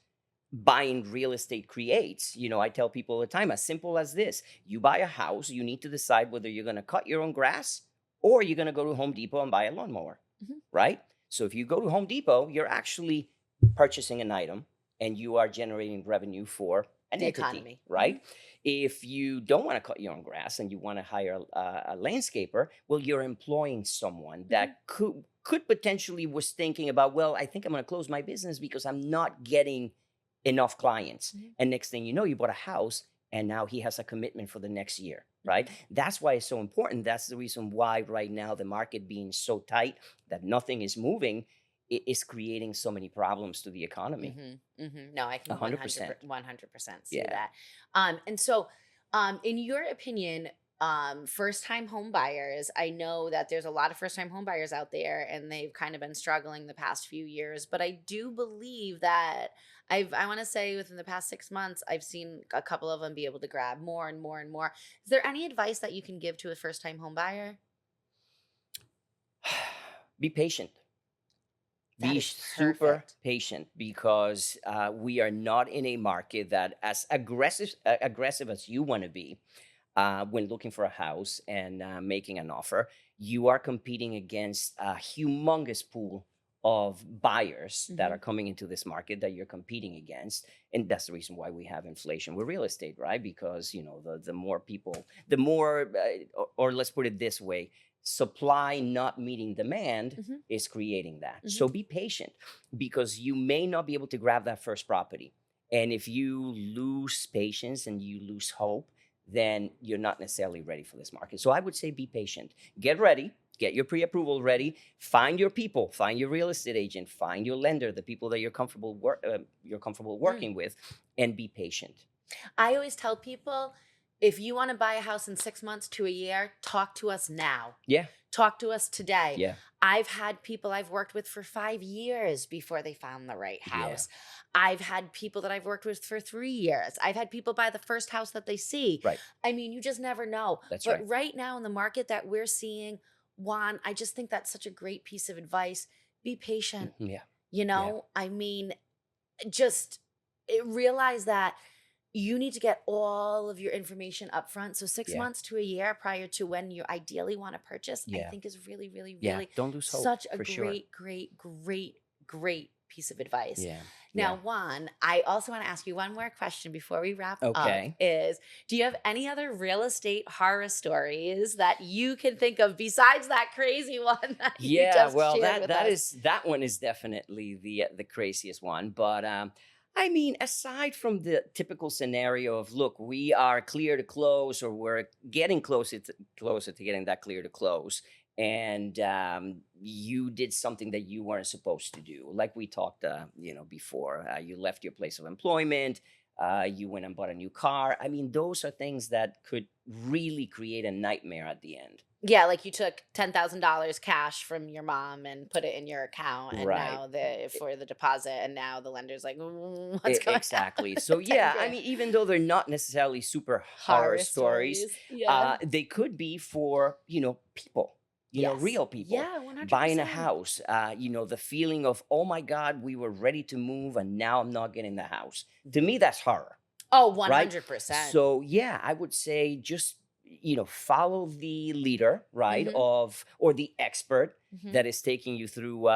buying real estate creates, I tell people all the time, as simple as this: you buy a house, you need to decide whether you're going to cut your own grass or you're going to go to Home Depot and buy a lawnmower, Hmm. right? So if you go to Home Depot, you're actually purchasing an item and you are generating revenue for an The entity, economy. Hmm. right? If you don't want to cut your own grass and you want to hire a landscaper, well, you're employing someone Hmm. that could potentially was thinking about, well, I think I'm going to close my business because I'm not getting enough clients. Hmm. And next thing you know, you bought a house and now he has a commitment for the next year, right? Hmm. That's why it's so important. That's the reason why right now the market being so tight that nothing is moving is creating so many problems to the economy. Mhm, mhm. No, I can 100%. 100% see Yeah. that. And so, in your opinion, first-time home buyers, I know that there's a lot of first-time home buyers out there, and they've kind of been struggling the past few years. But I do believe that I want to say within the past 6 months, I've seen a couple of them be able to grab more and more and more. Is there any advice that you can give to a first-time home buyer? Be patient. That Be is super perfect. patient because we are not in a market that as aggressive as you want to be when looking for a house and making an offer. You are competing against a humongous pool of buyers that are Hmm. coming into this market that you're competing against, and that's the reason why we have inflation with real estate, right? Because the more people, the more or let's put it this way: supply not meeting demand Hmm. is creating that. Hmm. So be patient, because you may not be able to grab that first property, and if you lose patience and you lose hope, then you're not necessarily ready for this market. So I would say be patient. Get ready. Get your pre-approval ready. Find your people. Find your real estate agent. Find your lender. The people that you're comfortable working with, and be patient. I always tell people, if you want to buy a house in 6 months to a year, talk to us now. Yeah, Talk to us today. yeah, I've had people I've worked with for 5 years before they found the right yeah. house. I've had people that I've worked with for 3 years. I've had people buy the first house that they see. Right. I mean, you just never know. That's But right. right now in the market that we're seeing, Juan, I just think that's such a great piece of advice. Be patient. Mhm. Yeah, yeah, I mean, just realize that you need to get all of your information up front. So six yeah, months to a year prior to when you ideally want to purchase, I yeah, think is really, really, yeah. really Don't lose hope such a for sure. great, great, great, great piece of advice. Yeah. Yeah. Now, Juan, I also want to ask you one more question before we wrap up Okay. is, do you have any other real estate horror stories that you can think of besides that crazy one that you Yeah, just well, shared with us? that one is definitely the craziest one. But I mean, aside from the typical scenario of, look, we are clear to close, or we're getting closer to getting that clear to close, and you did something that you weren't supposed to do, like we talked, before. You left your place of employment. You went and bought a new car. I mean, those are things that could really create a nightmare at the end. Yeah, like you took $10,000 cash from your mom and put it in your account, and Right. now for the deposit, and now the lender's like, what's going Exactly. on? So 10 yeah, I grand. mean, even though they're not necessarily super horror Horror stories, stories. Yeah. they could be for people, Yes. real people Yeah, buying a 100%. house. The feeling of, oh my God, we were ready to move and now I'm not getting the house. To me, that's horror, Oh, right? 100%. So yeah, I would say just follow the leader, right, Mhm. of or the expert Mhm. that is taking you through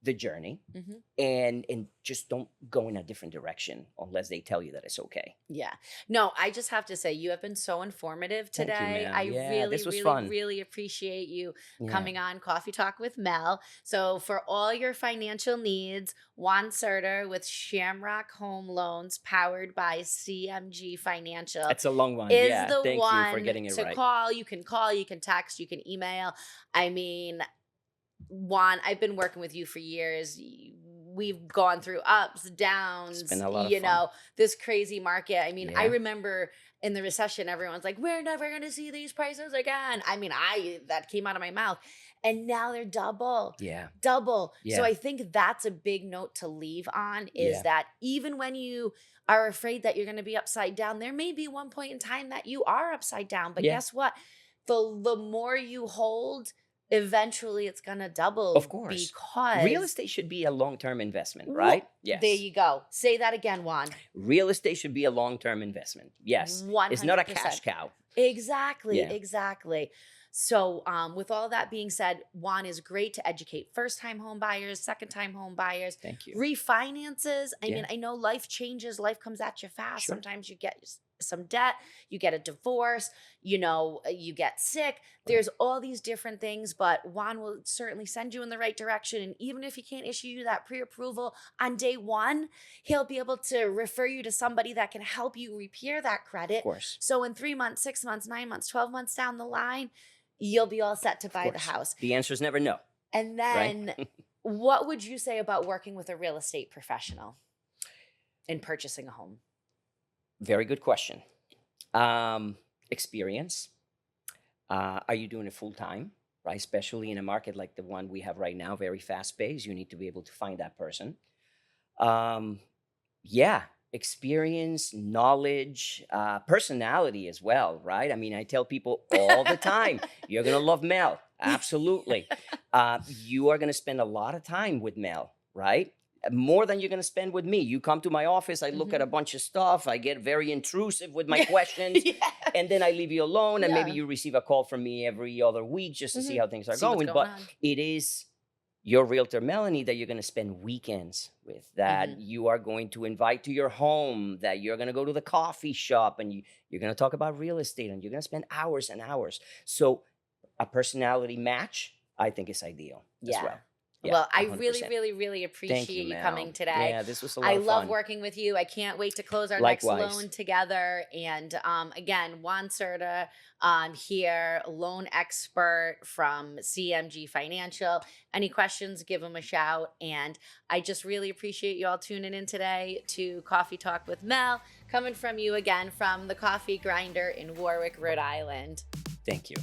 the journey, Mhm. and just don't go in a different direction unless they tell you that it's okay. Yeah. No, I just have to say you have been so informative Thank you, today. Mel. I Yeah, really, this was really, fun. really appreciate you Yeah. coming on Coffee Talk with Mel. So, for all your financial needs, Juan Cerda with Shamrock Home Loans, powered by CMG Financial, It's a long one. is Yeah. the Thank you for one getting it to right. call, you can text, you can email. I mean, Juan, I've been working with you for years. We've gone through ups, It's downs, been a lot of fun. this crazy market. I mean, I Yeah. remember in the recession, everyone's like, we're never going to see these prices again. I mean, that came out of my mouth. And now they're double, Yeah. double. So Yeah. I think that's a big note to leave on, is Yeah. that even when you are afraid that you're going to be upside down, there may be one point in time that you are upside down. But Yeah. guess what? The more you hold, eventually it's gonna Of double course. Real because estate should be a long term investment, what, right? there Yes. you go. Say that again, Juan. Real estate should be a long term investment. Yes. It's not a 100%. cash cow. Exactly, Yeah. exactly. So, with all that being said, Juan is great to educate first-time home buyers, second-time home buyers, Thank you. refinances. I Yeah. mean, I know life changes, life comes at you fast. Sure. Sometimes you get some debt, you get a divorce, you get sick. Right. There's all these different things, but Juan will certainly send you in the right direction. And even if he can't issue you that pre-approval on day one, he'll be able to refer you to somebody that can help you repair that Of credit. course. So in 3 months, 6 months, 9 months, 12 months down the line, you'll be all set to Of buy the course. house. The answer is never no, And right? then what would you say about working with a real estate professional in purchasing a home? Very good question. Experience. Are you doing it full time? Right, especially in a market like the one we have right now, very fast paced. You need to be able to find that person. Um, yeah, experience, knowledge, personality as well. Right. I mean, I tell people all the time, you're gonna love Mel. Absolutely. You are gonna spend a lot of time with Mel. Right. More than you're going to spend with me. You come to my office, I look at a Mhm. bunch of stuff, I get very intrusive with my Yeah. questions, Yeah. and then I leave you alone. And maybe Yeah. you receive a call from me every other week just to see Mhm. how things are See what's going. going But on. it is your realtor, Melanie, that you're going to spend weekends with, that Mhm. you are going to invite to your home, that you're going to go to the coffee shop, and you're going to talk about real estate, and you're going to spend hours and hours. So a personality match, I think, is ideal as Yeah. well. Yeah, Well, I really, 100%. really, really Thank you, appreciate you Mel. coming today. Yeah, this was a lot I of love fun. working with you. I can't wait to close our next Likewise. loan together. And again, Juan Cerda here, loan expert from CMG Financial. Any questions, give him a shout. And I just really appreciate you all tuning in today to Coffee Talk with Mel, coming from you again from the Coffee Grinder in Warwick, Rhode Island. Thank you.